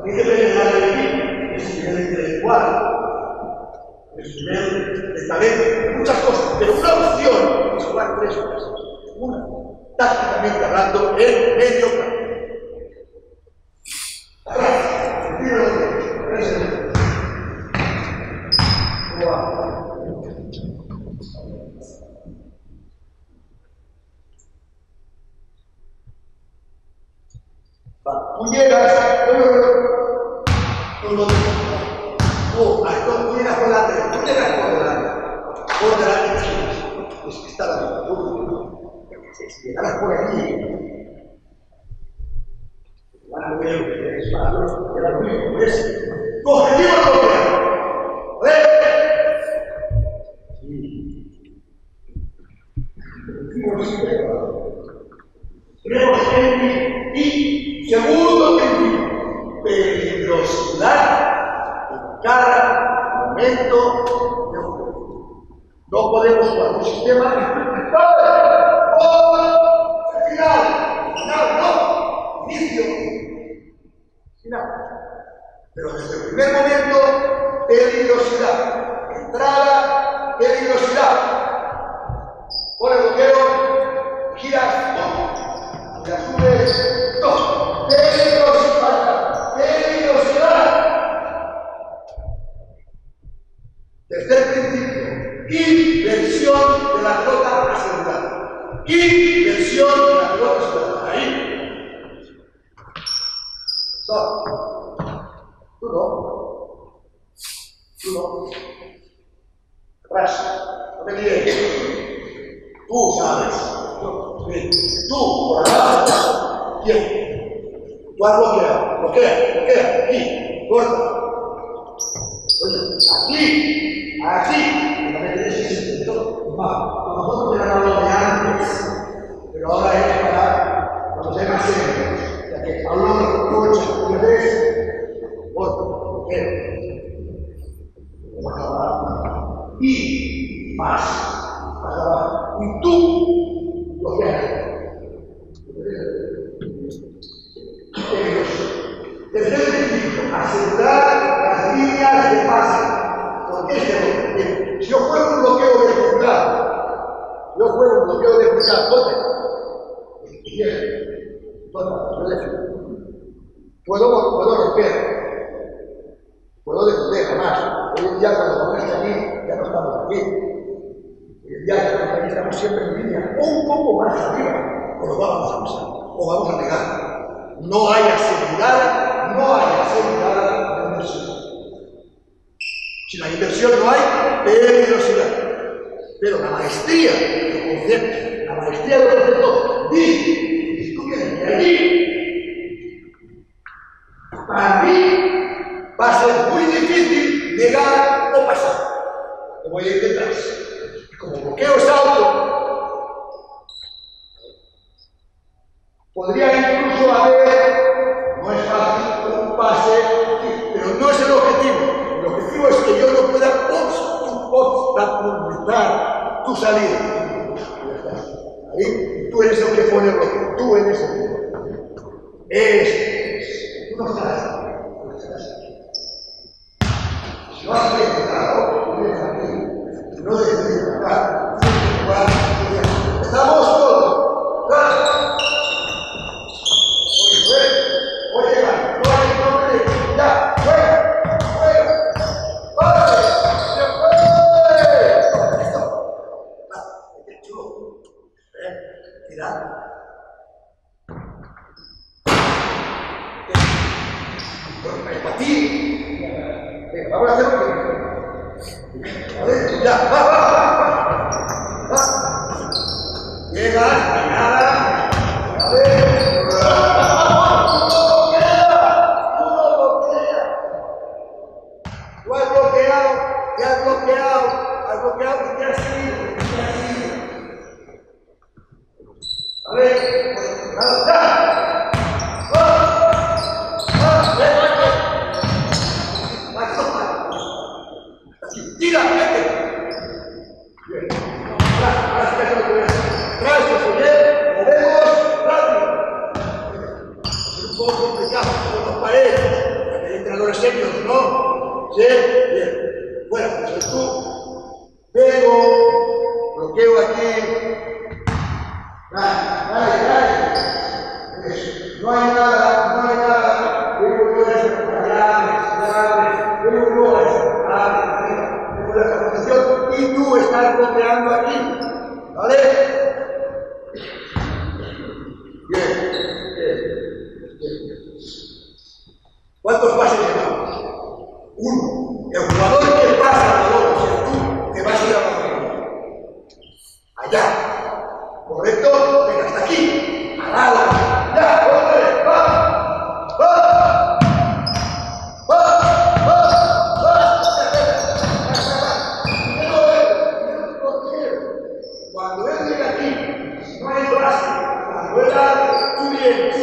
mí depende de la de es un nivel intelectual. Es un nivel de talento, muchas cosas, pero una opción es jugar 3 horas. Una, tácticamente hablando, en medio campo. Tú llegas, tú llegas por delante, es que está la vida. Si llegaras por aquí, van a ver que es para que era lo mismo, ¿ves? Tu objetivo es lo que era, ¿ves? Tenemos y segundo principio, peligrosidad en cada momento de juego. No podemos jugar un sistema final, no, inicio, final. Pero desde el primer momento, peligrosidad, entrada, peligrosidad. Pon el bloqueo, giras, y la subes, 2, peligrosidad. Tercer principio, inversión de la pelota asegurada. Inversión de la pelota asegurada. Ahí. No. Tú no. Tú no. Atrás. No te mires. Tú sabes. Tú, por abajo. ¿Quién? Tú has bloqueado. Bloquea. Aquí. Corta. Oye, aquí. Y también tienes que ser todo. Nosotros te ganamos de antes. Pero ahora es para cuando sea más serio. Ya que hablamos de coche, ¿qué ves? Corta. Bloqueo. Y más. Y tú bloqueas. Tercer principio, asegurar las líneas de pase. ¿Por qué este? Si yo juego un bloqueo vertical, puedo romper, puedo defender, jamás. Hoy en día, cuando vamos aquí, ya no estamos aquí. Hoy en día, estamos siempre en línea, un poco más arriba, o lo vamos a usar, o vamos a pegar. No hay seguridad de inversión. Si la inversión no hay, peligrosidad. Pero la maestría del concepto, dice, tú quieres de allí, para mí va a ser muy difícil llegar o pasar. Lo voy a intentar. Y como bloqueo es alto, podría incluso haber, no es fácil, un pase, pero no es el objetivo. El objetivo es que yo no pueda obstaculizar tu salida. Ahí tú eres eso que pone bloqueo. Tú en ese bloqueo. Tú no estás. Si no has registrado, tú vienes aquí. No decides acá. Estamos todos. Oye, ya, fuera, fuera. ¡Vale! Mira. Para ti. Venga, vamos a hacer un poquito. Vale, ya, va. Llega, nada. Tú has bloqueado, has bloqueado y te has ido. A ver, nada, tira, vete. Bien. Ahora sí que lo que ves. Traes que se bien, movemos rápido. Es un poco complicado, con las paredes. Hay entrenadores serios, ¿no? Sí, bien. Bueno, pues tú. Pego, bloqueo aquí. Dale. Eso. No hay nada. Vengo yo a eso. Vengo yo a eso. Vengo a esa posición y tú estás bloqueando aquí. ¿Vale? Bien. ¿Cuántos pases llevamos? Uno. El jugador que pasa el balón, o sea, tú que vas a ir a la balón. Allá. ¿Correcto? Venga, hasta aquí. Al lado. Ya, córrele. Va. Cuando él llega aquí, no hay brazo. Cuando él abre, tú vienes.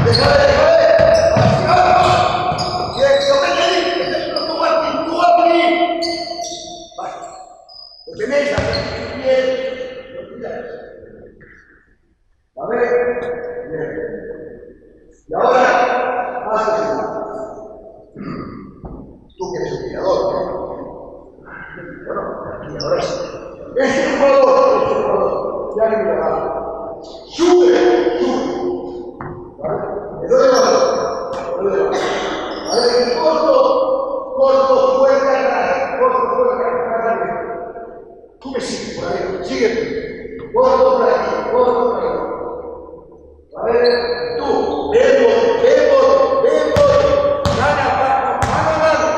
Déjale. Lo tenéis aquí, bien. A ver, bien. Y ahora, haces tú que eres un tirador, ¿no? Bueno, aquí ahora sí. Este jugador, ya le mira, sube. ¿Vale? Le doy la mano. ¿Vale? Corto, fuerte atrás. Tú me sigues por ahí, sígueme. Corto por aquí. A ver, tú, ven,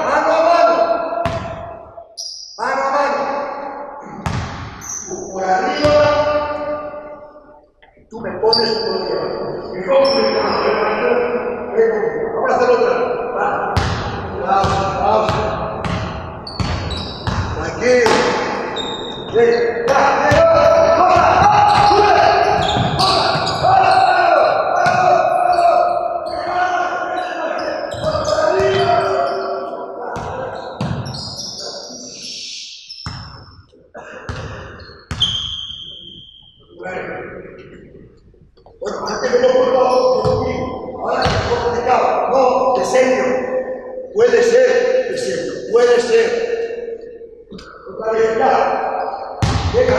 mano a mano. Tú por arriba, tú me pones por arriba. Y vamos a hacer otra. Pausa. Tranquilo. Bueno, antes me lo pongo contigo. Ahora que es complicado. No, de serio. Puede ser de serio. Puede ser. Otra vez, ya. Venga.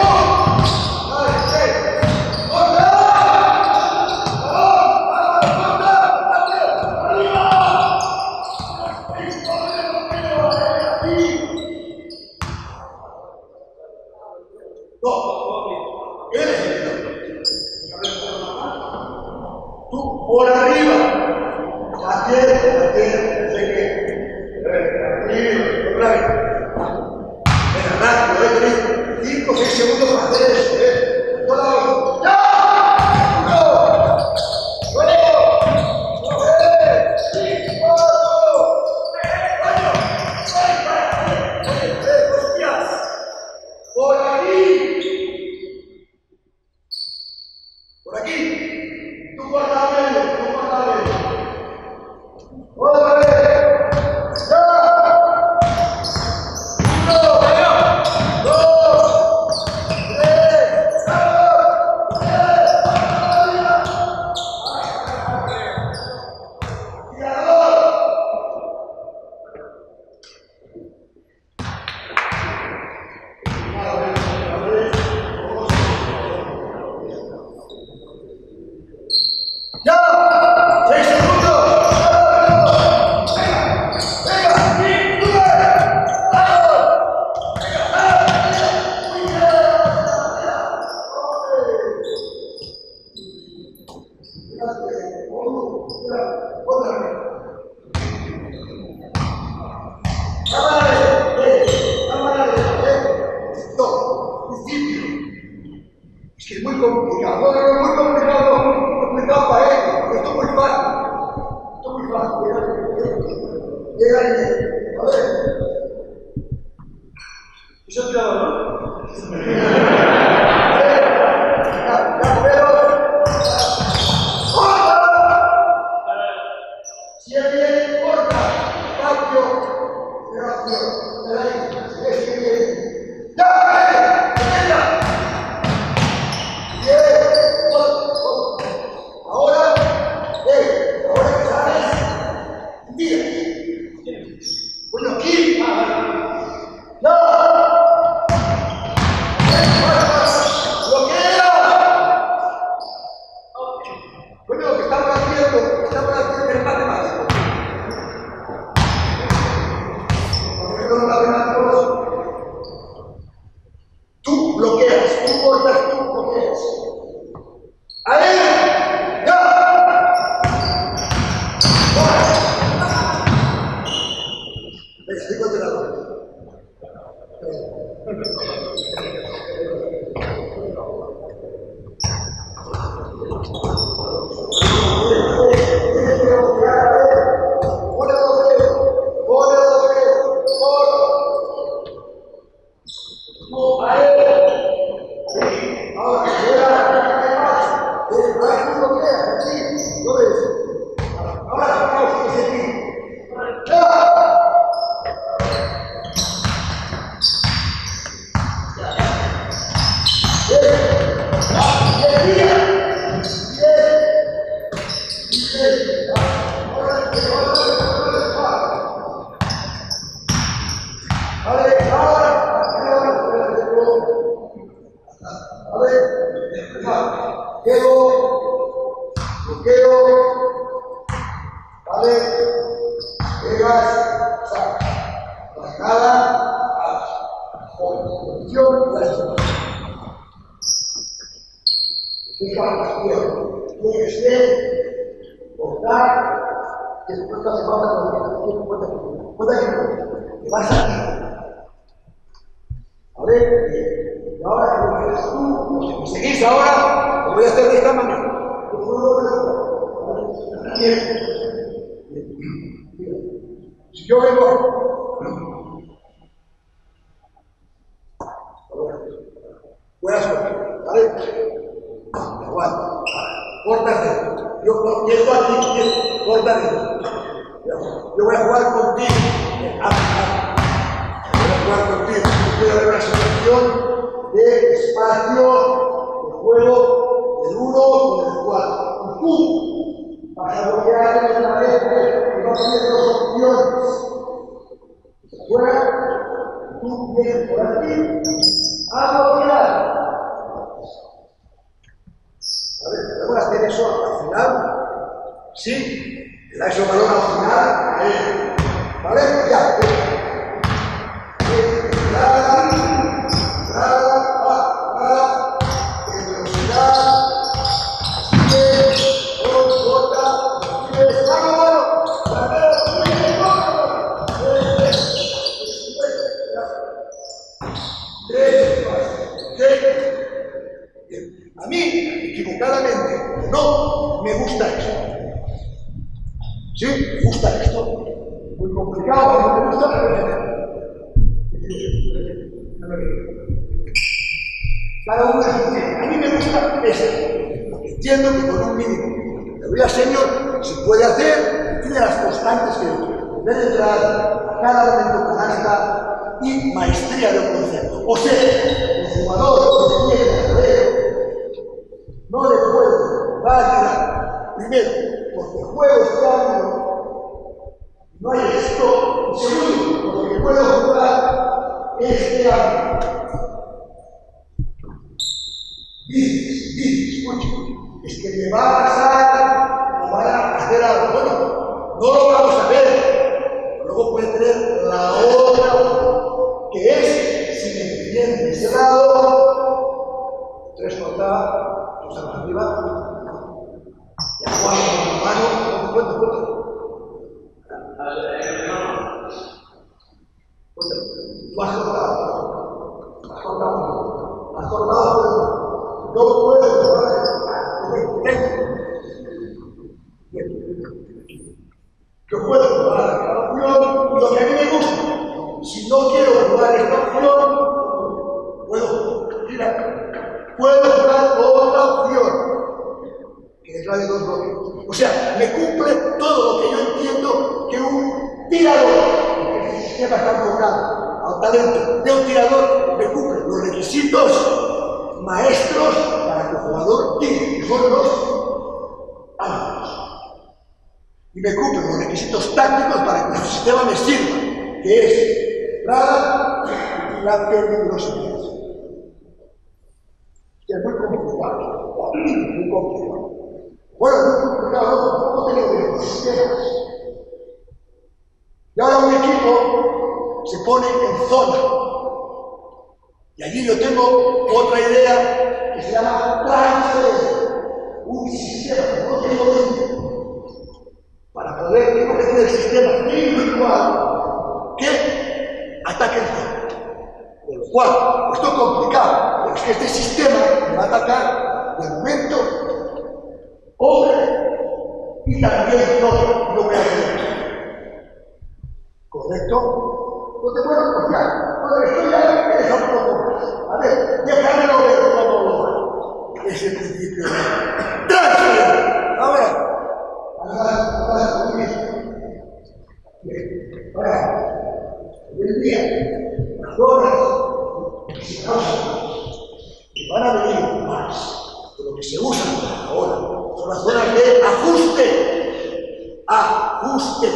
¡Oh! ¡Dale, tú por arriba, aquí, otra vez. Venga, rápido, 5 o 6 Eso es claro, ¿no? Si alguien corta, espacio, ¡ya! Ahora que sabes, mira. Bueno, aquí. ¡No! Bueno, lo que estamos haciendo es matemático. Los matemáticos, tú bloqueas, tú cortas, tú bloqueas. ¡Ahí! ¡Ya! Estoy controlando. ¿Seguís ahora? Lo voy a hacer de esta manera. Si yo vengo, buenas cosas, ¿vale? Aguanta, córtate. Yo quiero aquí, córtate. Yo voy a jugar contigo. Voy a jugar contigo. Puede haber una situación de espacio, de juego, del 1 con el 4. Y tú vas a bloquear en la vez que no tienes dos opciones. Se juega, tú vienes por aquí a bloquear. Podemos hacer eso al final. Sí, le dais el balón al final. Ahí. ¿Vale? Ya. A mí, equivocadamente, no me gusta esto. ¿Sí? Me gusta esto. Muy complicado, no me gusta, cada uno es un tipo. A mí me gusta esto. Porque entiendo que con un mínimo de teoría senior se puede hacer, tiene las constantes que debe entrar a cada momento canasta y maestría de un concepto. O sea, el jugador que tiene el no le puede dar primero, porque el juego es rápido, no hay esto, y segundo, porque puedo jugar este año. Dices, escucha, es que me va a pasar, me van a hacer algo. Bueno, no lo vamos a ver, luego puede tener la otra, que es, si me defiende de ese lado, 3 cortadas. Arriba, y aguanta con la mano, cuenta. Tú has cortado, no puedes jugar, yo puedo jugar esta opción, y lo que a mí me gusta, si no quiero jugar esta opción, mira, puedo jugar otra opción, que es la de dos bloques. O sea, me cumple todo lo que yo entiendo que un tirador, que el sistema está enfocado al talento de un tirador, me cumple los requisitos maestros para que el jugador tire, que son los ángulos. Y me cumple los requisitos tácticos para que su sistema me sirva, que es entrada y la peligrosidad. Que es muy complicado, muy complicado. Bueno, muy complicado, ¿cómo tengo que los sistemas? Y ahora un equipo se pone en zona. Y allí yo tengo otra idea que se llama transfer, un sistema que no tengo dentro. Para poder, tengo que tener el sistema individual que ataque el zona. Con lo cual, esto es complicado, pero es que este sistema me va a atacar de momento hombre y también zona. No voy a hacer. ¿Correcto? No te puedo confiar. Bueno, esto ya es un poco más. A ver, déjamelo ver cómo lo hago. Es el principio. ¡Transfer! Ahora. Ahora, hoy en día, las zonas que van a venir más de lo que se usan ahora son las zonas de ajuste. Ajuste.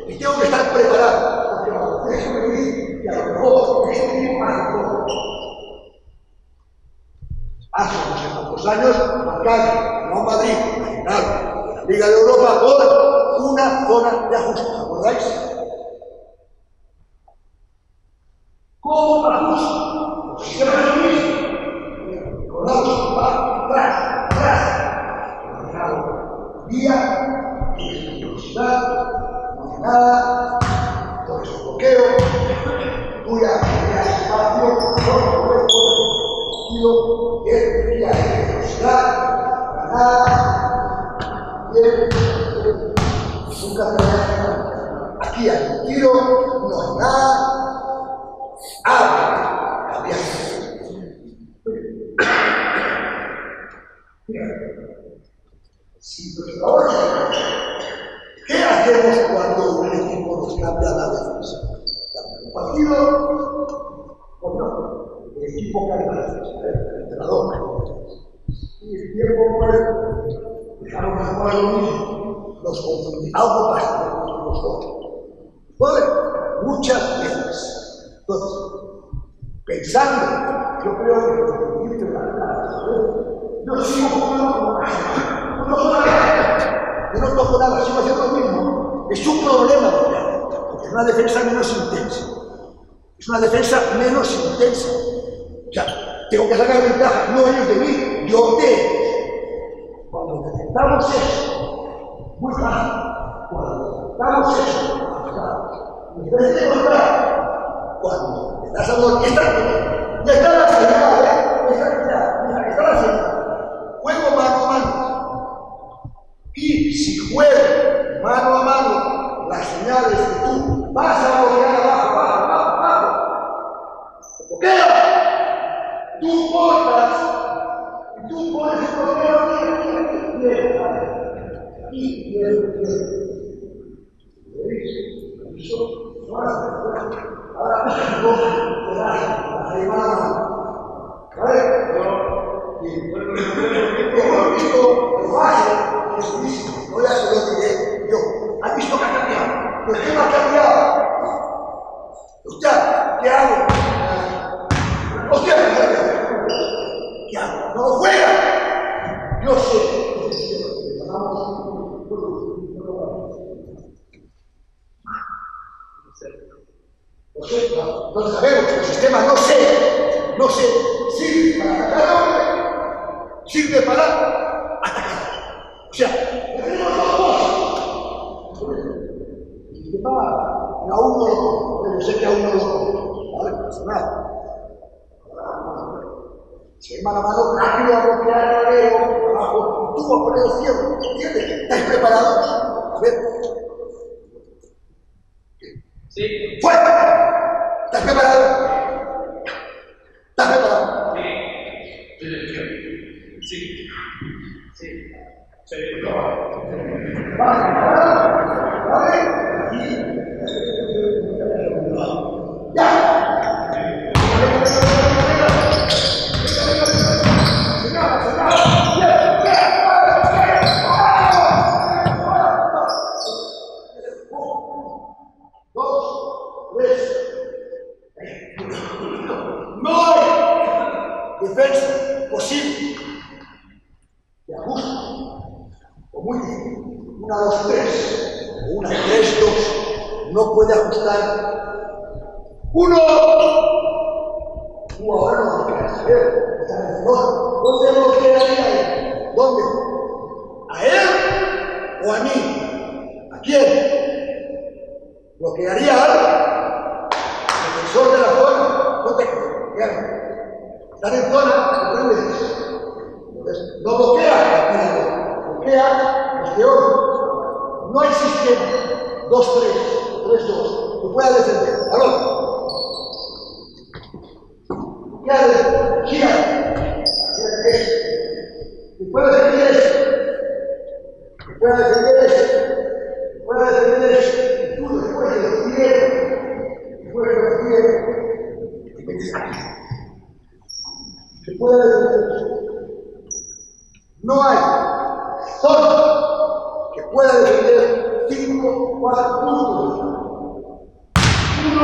Y tengo que estar preparado, porque lo que déjame venir y a lo mejor es un más. Hace unos cuantos años, Maccabi, no Madrid, la final de la Liga de Europa, por una zona de ajuste, ¿os acordáis? ¿Cómo ajuste? Los sistemas son los mismos. Recordamos, va atrás. Vía, velocidad, no hay nada, todo es un bloqueo, voy a crear espacio, vía de velocidad, nada, bien, nunca me da. Aquí hay un tiro, no hay nada, cambiar. Mira, si los jugadores, ¿qué hacemos cuando un equipo nos cambia la defensa? ¿Un partido? Pues no. El equipo cambia la defensa, el entrenador. Y el tiempo puede dejaron de jugar lo mismo. Los confundimos. Algo pasa con los dos. ¿Vale? Muchas veces. Entonces, pensando, yo creo que yo sigo jugando como yo no toco nada, sigo haciendo lo mismo. Es un problema lo que hago, porque es una defensa menos intensa. Es una defensa menos intensa. O sea, tengo que sacar ventaja, no ellos de mí, yo de ellos. Cuando detectamos eso, muy fácil. Cuando detectamos eso, en vez de encontrar, cuando le das a los que están ya está la señal, está la señal. Juego mano a mano. Y si juego mano a mano las señales que tú vas a bloquear abajo, bloquea, tú cortas y tú pones el bloqueo aquí, bien. ¿Veis? Eso no hace. Ahora no la semana. ¿Vale? Hemos visto el vaso, es mismo, no ya se lo diré yo. ¿Has visto que ha cambiado? ¿Por qué no ha cambiado? Hostia, ¿qué hago? Hostia, ¿qué hago? ¡No lo juega! Yo sé. No sabemos que el sistema no sé, sirve para atacar, sirve para atacar. O sea, tenemos dos cosas. El sistema aún no lo coge, yo sé que aún no lo coge, ¿vale? No pasa nada. Si es mano a mano, rápido a bloquear el alero, abajo, y tú a poner el cielo, ¿entiendes? ¿Estáis preparados? A ver. Sí. ¡Fuera! ¿Estás preparado? ¿Estás preparado? Sí. defensa posible de ajuste, o muy difícil, 1, 2, 3, o 1, 3, 2, no puede ajustar 1. Tú ahora no lo quieras saber, está en el zona. ¿Dónde lo quedaría él? ¿Dónde? ¿A él o a mí? ¿A quién? ¿Bloquearía algo? Defensor de la zona, no te quedas. Están en zona, ¿comprendes? Entonces, no bloquea el tirador, bloquea los de oro. No hay sistema 2, 3, 3, 2 que pueda defender. ¡Aló! ¿Qué hace? Gira. ¿Y puede defender eso? ¿Y puede defender eso? Puede defender eso. Y tú después de los cielos, te metes aquí. Se puede defender eso. No hay zona que pueda defender 5, 4 puntos. 1,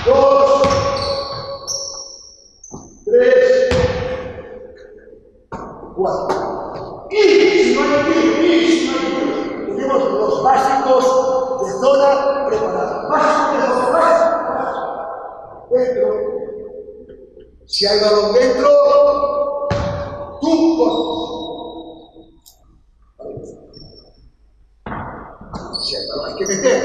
2, 3, 4. Y si no hay tiro, tenemos los básicos de zona preparada. Básicos de zona, básicos. Dentro. Si hay balón dentro, tú corres. Si hay balón, hay que meter.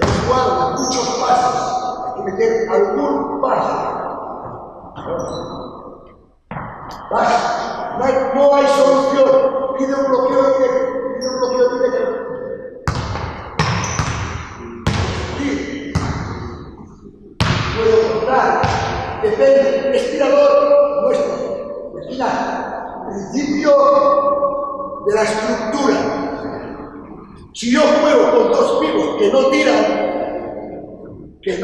Hemos jugado muchos pases. Hay que meter algún pase. No hay solución. Pide un bloqueo directo. Sí. Puedo contar. Depende. Estirador nuestro. Al principio de la estructura. Si yo juego con 2 pibos que no tiran, y si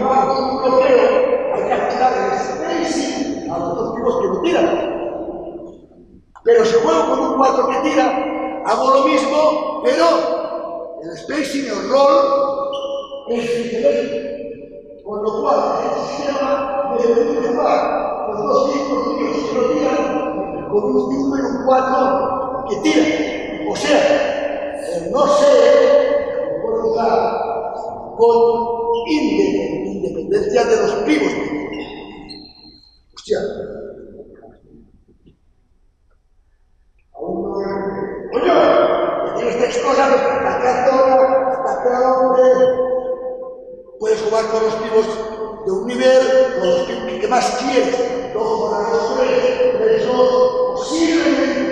vamos con un bloqueo, hay que activar el spacing a los 2 pibos que no tiran. Pero si juego con un 4 que tira, hago lo mismo, pero el spacing, el roll, es diferente. Con lo cual, el sistema debe jugar con 2 pibos que no tiran, con un 5 y un 4 que tiran. O sea, no sé, lo puedo usar con independencia de los pibos. Hostia. Aún no. Coño, tienes 3 cosas, atacar zona, atacar hombre. Puedes jugar con los pibos de un nivel, con los pibos que más quieres. 2 para 2, 3, 2, posiblemente.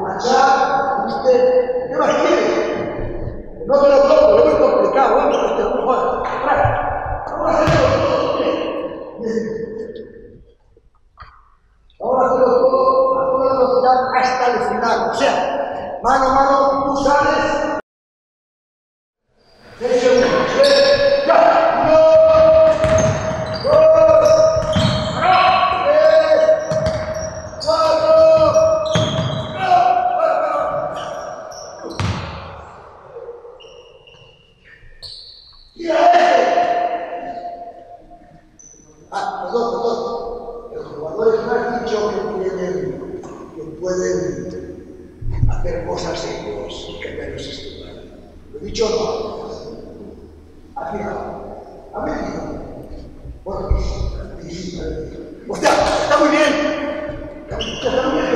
Allá, usted, ¿qué más quiere? No te lo toco, es muy complicado, ¿eh? Pero este no juega. Vamos a hacerlo todo bien. Vamos a hacerlo todo a toda velocidad hasta el final. O sea, mano a mano, tú sales. 6 segundos, ya. 1, 2, 3, 4. Los jugadores me han dicho que pueden hacer cosas ellos que menos estiman. Lo he dicho no. Ha fijado. Ha metido. Bueno, hostia, está muy bien. Está muy bien.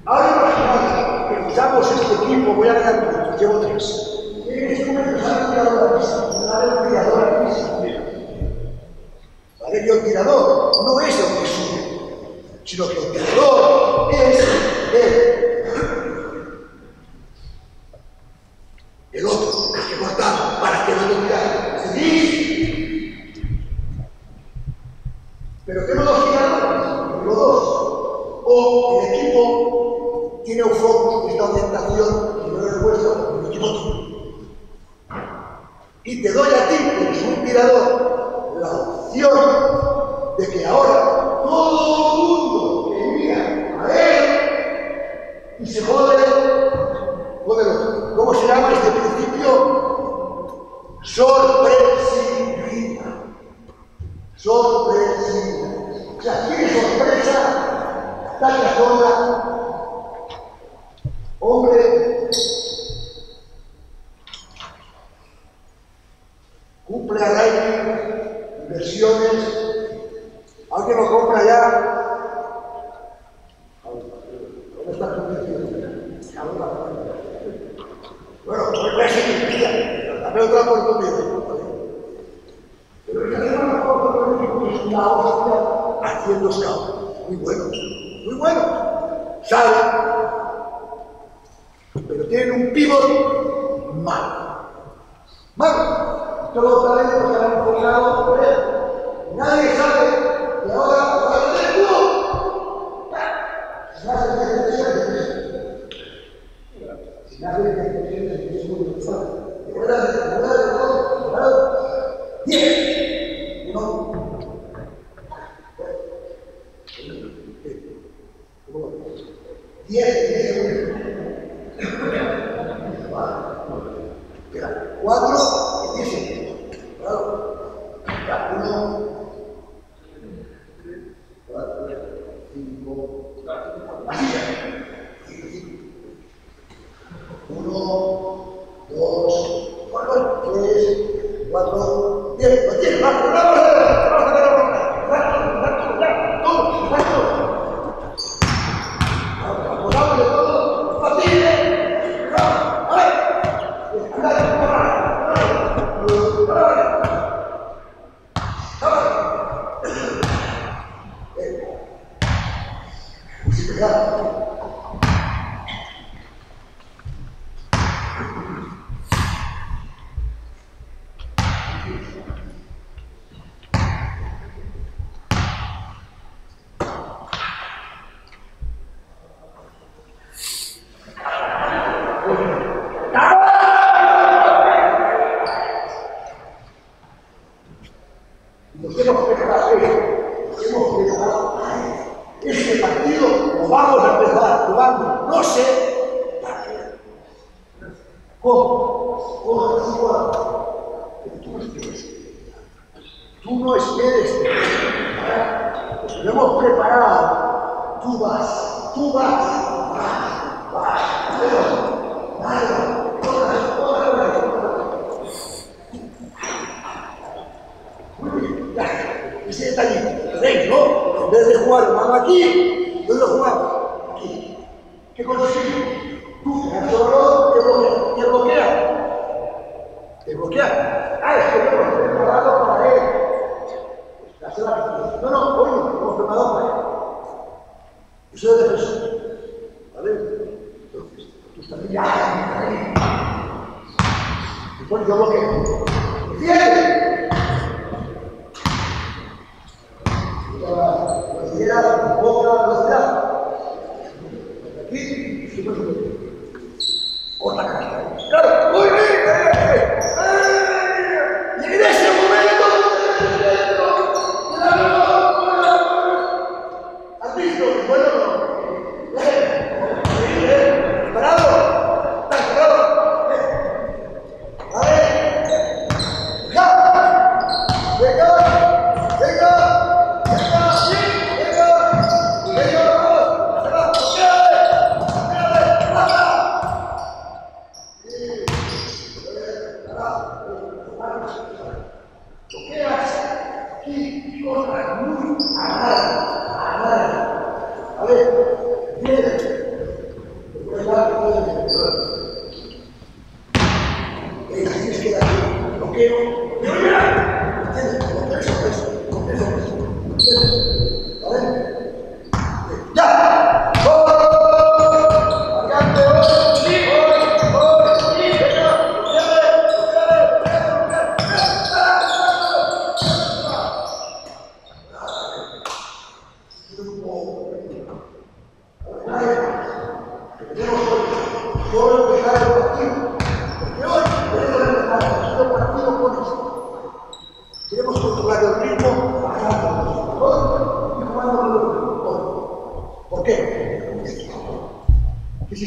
Ahora imaginad que usamos este equipo, voy a ganar puntos, llevo 3. ¿Qué instrumentos han tirado la pista? El tirador a la pista. ¿Vale? Y el tirador no es el que sube, sino que el tirador es el otro, el que cortaba, para que no lo tirara. ¿Seguís? Pero tengo 2 tiradores, tengo 2. o el equipo tiene un focus, esta orientación, que yo he puesto, el equipo tiene. Y te doy a ti, que eres un tirador, la opción de que ahora todo el mundo que mira a él y se jode con el otro. ¿Cómo se llama este principio? Sorpresividad. Sorpresividad. O sea, tiene sorpresa, está en la zona, hombre, cumple arraigo, inversiones, alguien lo compra ya. ¿Dónde está tu inversión? Bueno, pues voy a seguir, dame otra oportunidad. Pero el que hace una cosa es una hostia haciendo scout. Muy bueno, muy bueno. Sabe, pero tienen un pivot malo. Malo. Todos los talentos están enfocados por él. Nadie sabe que ahora va a tener culo. Si no hacen excepciones, si no hacen excepciones, es muy importante. De verdad, ¡10! No. ¿Cómo? 10 segundos. Quedan 4 y 10 segundos. Claro. Ya, 1, 4, 5, así ya. 1, 2, 3, 4, 10, lo tienes, vamos a ver, este partido lo vamos a empezar jugando, no sé para qué. ¿Cómo? Tú no esperes. Lo hemos preparado. Tú vas. Muy bien, ya. Ese detallito, ¿veis, no? En vez de jugar mano aquí, yo lo jugamos aquí. ¿Qué conseguimos? Tú, el jugador, te bloquea. Ah, es que lo hemos preparado para él. No, hoy lo hemos preparado para él. Eso es defensa. ¿Vale? Entonces, tú estás ahí. Después yo bloqueo. ¡Defiende! La velocidad, poca velocidad. Aquí, súper. Otra canasta. ¡Claro! ¡Muy bien! Y en ese momento, ¿has visto? Bueno, ¿preparado? ¿Estás preparado? ¿Vale? ¡Ya! ¡Venga!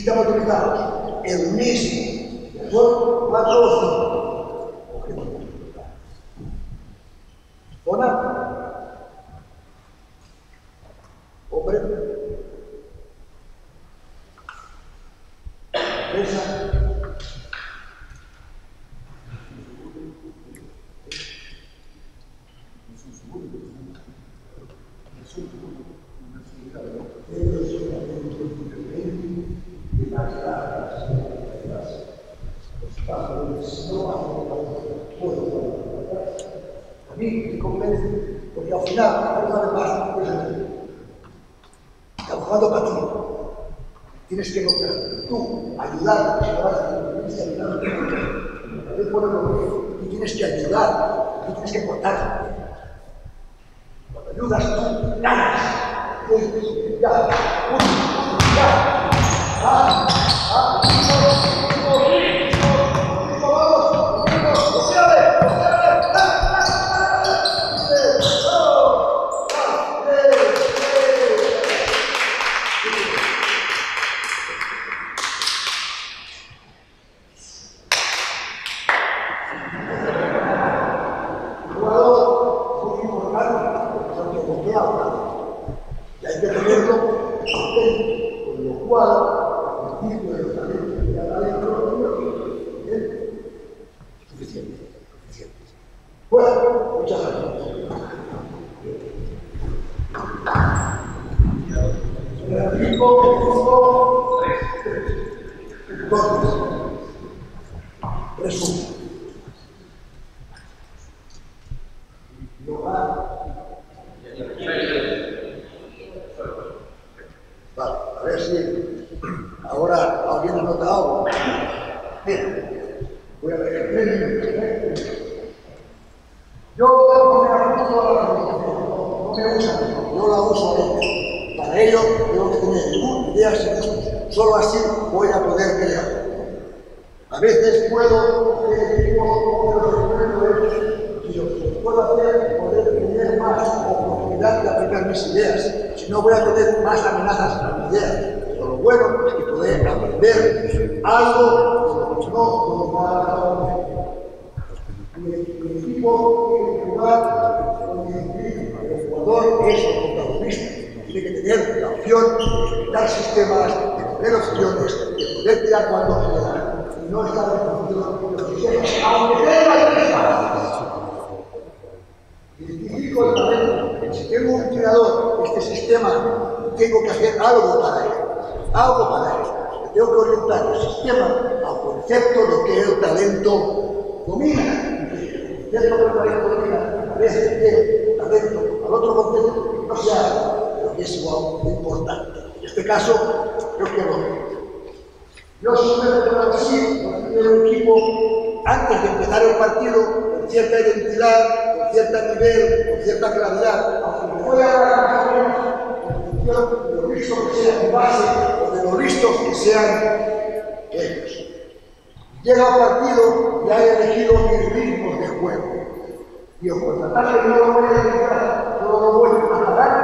sistema utilizamos? El mismo. Son 4 o 5. Zona. Hombre. Mesa. A mí me convence, porque al final, una vez más, estamos jugando para ti. Tienes que lograr, tú, ayudar, tienes que ayudar. Tú tienes que ayudar, tú tienes que aportar. Cuando ayudas, tú ganas. Y hay que tenerlo con lo cual el tipo de talento que hay adentro es suficiente. Bueno, muchas gracias. Entonces, resumen. Vale, a ver si ahora alguien ha notado. Mira, voy a ver. Yo no me uso, yo la uso. Para ello tengo que tener ideas y gustos. Solo así voy a poder crear. A veces puedo puedo hacer poder tener más oportunidad de aplicar mis ideas. Si no, voy a tener más amenazas a mis ideas. Pero lo bueno es que poder aprender algo de lo que no puedo dar. Mi equipo tiene que jugar con mi equipo. El jugador es el protagonista. Tiene que tener la opción de evitar sistemas, de tener opciones, de poder tirar cuando quiera. Y no estar reconocido en los sistemas. Aunque tenga identifico el talento. Si tengo un tirador, este sistema, tengo que hacer algo para él. Algo para él. Tengo que orientar el sistema al concepto de que el talento domina. El concepto que el talento domina, a veces el talento al otro concepto que no sea, pero que es igual de importante. En este caso, yo quiero. Yo siempre tengo así, quiero un equipo, antes de empezar el partido, con cierta identidad, con cierto nivel, con cierta claridad, aunque me voy a dar en función de lo listos que sean en base o de lo listos que sean ellos. Llega el partido y he elegido mis ritmos de juego. Y por tratar de no lo voy a dedicar, no lo voy a parar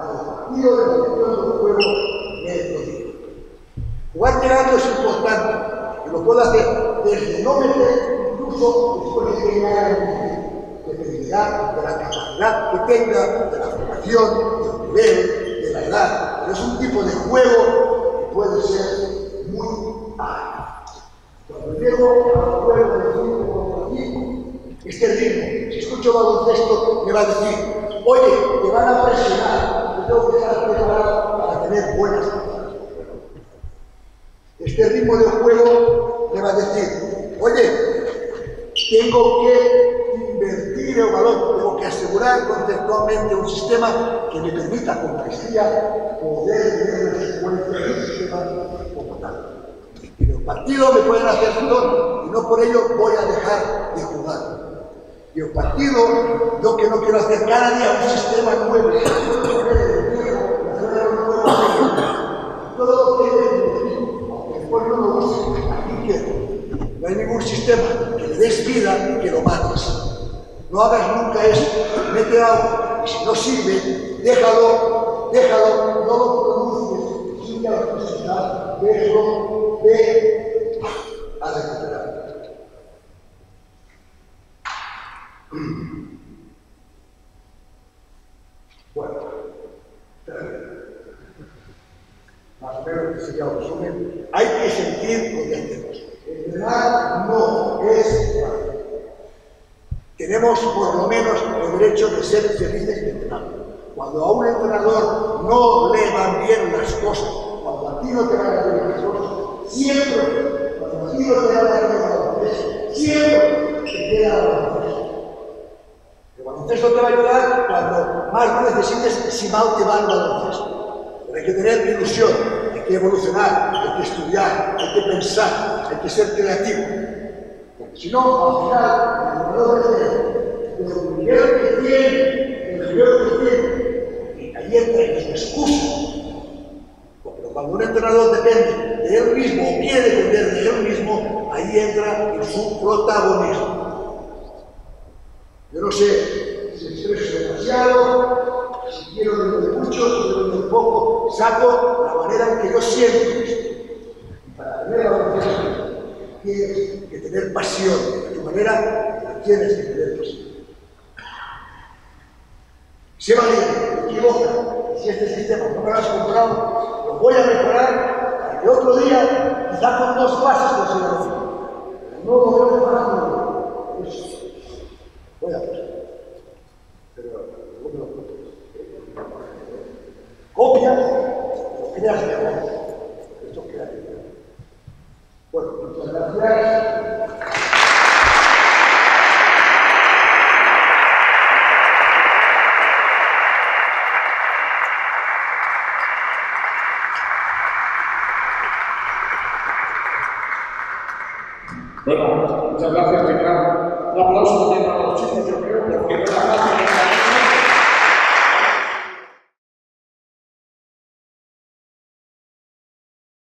al partido de la dirección del juego del partido. Jugar pegando es importante, y lo puedo hacer desde no meter, incluso después de que dependerá de la capacidad que tenga, de la formación, del nivel, de la edad. Pero es un tipo de juego que puede ser muy ágil. Cuando llego al juego de 5 contra 5, este ritmo, si escucho baloncesto, me va a decir, oye, te van a presionar, yo tengo que estar preparado para tener buenas cosas. Este ritmo de juego me va a decir, oye, tengo que invertir el balón, tengo que asegurar conceptualmente un sistema que me permita con maestría poder tener una secuencia de un sistema como tal. En el partido me pueden hacer sudor y no por ello voy a dejar de jugar. Y el partido, yo que no quiero hacer cada día un sistema nuevo, todo lo que después no lo uses, aquí queda. No hay ningún sistema que le des vida y que lo mates. No hagas nunca eso. Mete algo y si no sirve, déjalo, no lo produces. posible a la necesidad de eso, de a recuperar. Bueno, más o menos que sería un resumen. Hay que sentir lo que hacemos. Entrenar no es fácil. Tenemos por lo menos el derecho de ser felices entrenando. Cuando a un entrenador no le van bien las cosas, cuando a ti no te van bien las cosas, siempre, cuando a ti no te van bien las cosas, siempre te queda el baloncesto. El baloncesto te va a ayudar cuando más lo necesites, si mal te va el baloncesto. Pero hay que tener ilusión, hay que evolucionar, hay que estudiar, hay que pensar, hay que ser creativo. Porque si no, al final, el entrenador es el dinero que tiene, el dinero que tiene. Y ahí entra en las excusas. Pero cuando un entrenador depende de él mismo o quiere depender de él mismo, ahí entra en su protagonismo. Yo no sé si expreso demasiado, si quiero de mucho, si quiero de poco, saco la manera en que yo siento esto. Y para tener la baloncesto tienes que tener pasión, de tu manera tienes que tener pasión. Sé valiente, equivoca. Si este sistema no me lo has comprado, lo voy a mejorar para que otro día, quizá con 2 pasos, consiga lo pero no lo voy a mejorar. Eso. Voy a hacer. Pero no me lo copias. Copias, lo creas mejor. Esto queda bien. Bueno, muchas gracias. Bueno, muchas gracias, Ricardo. Un aplauso también para los chicos, yo creo, porque no era fácil.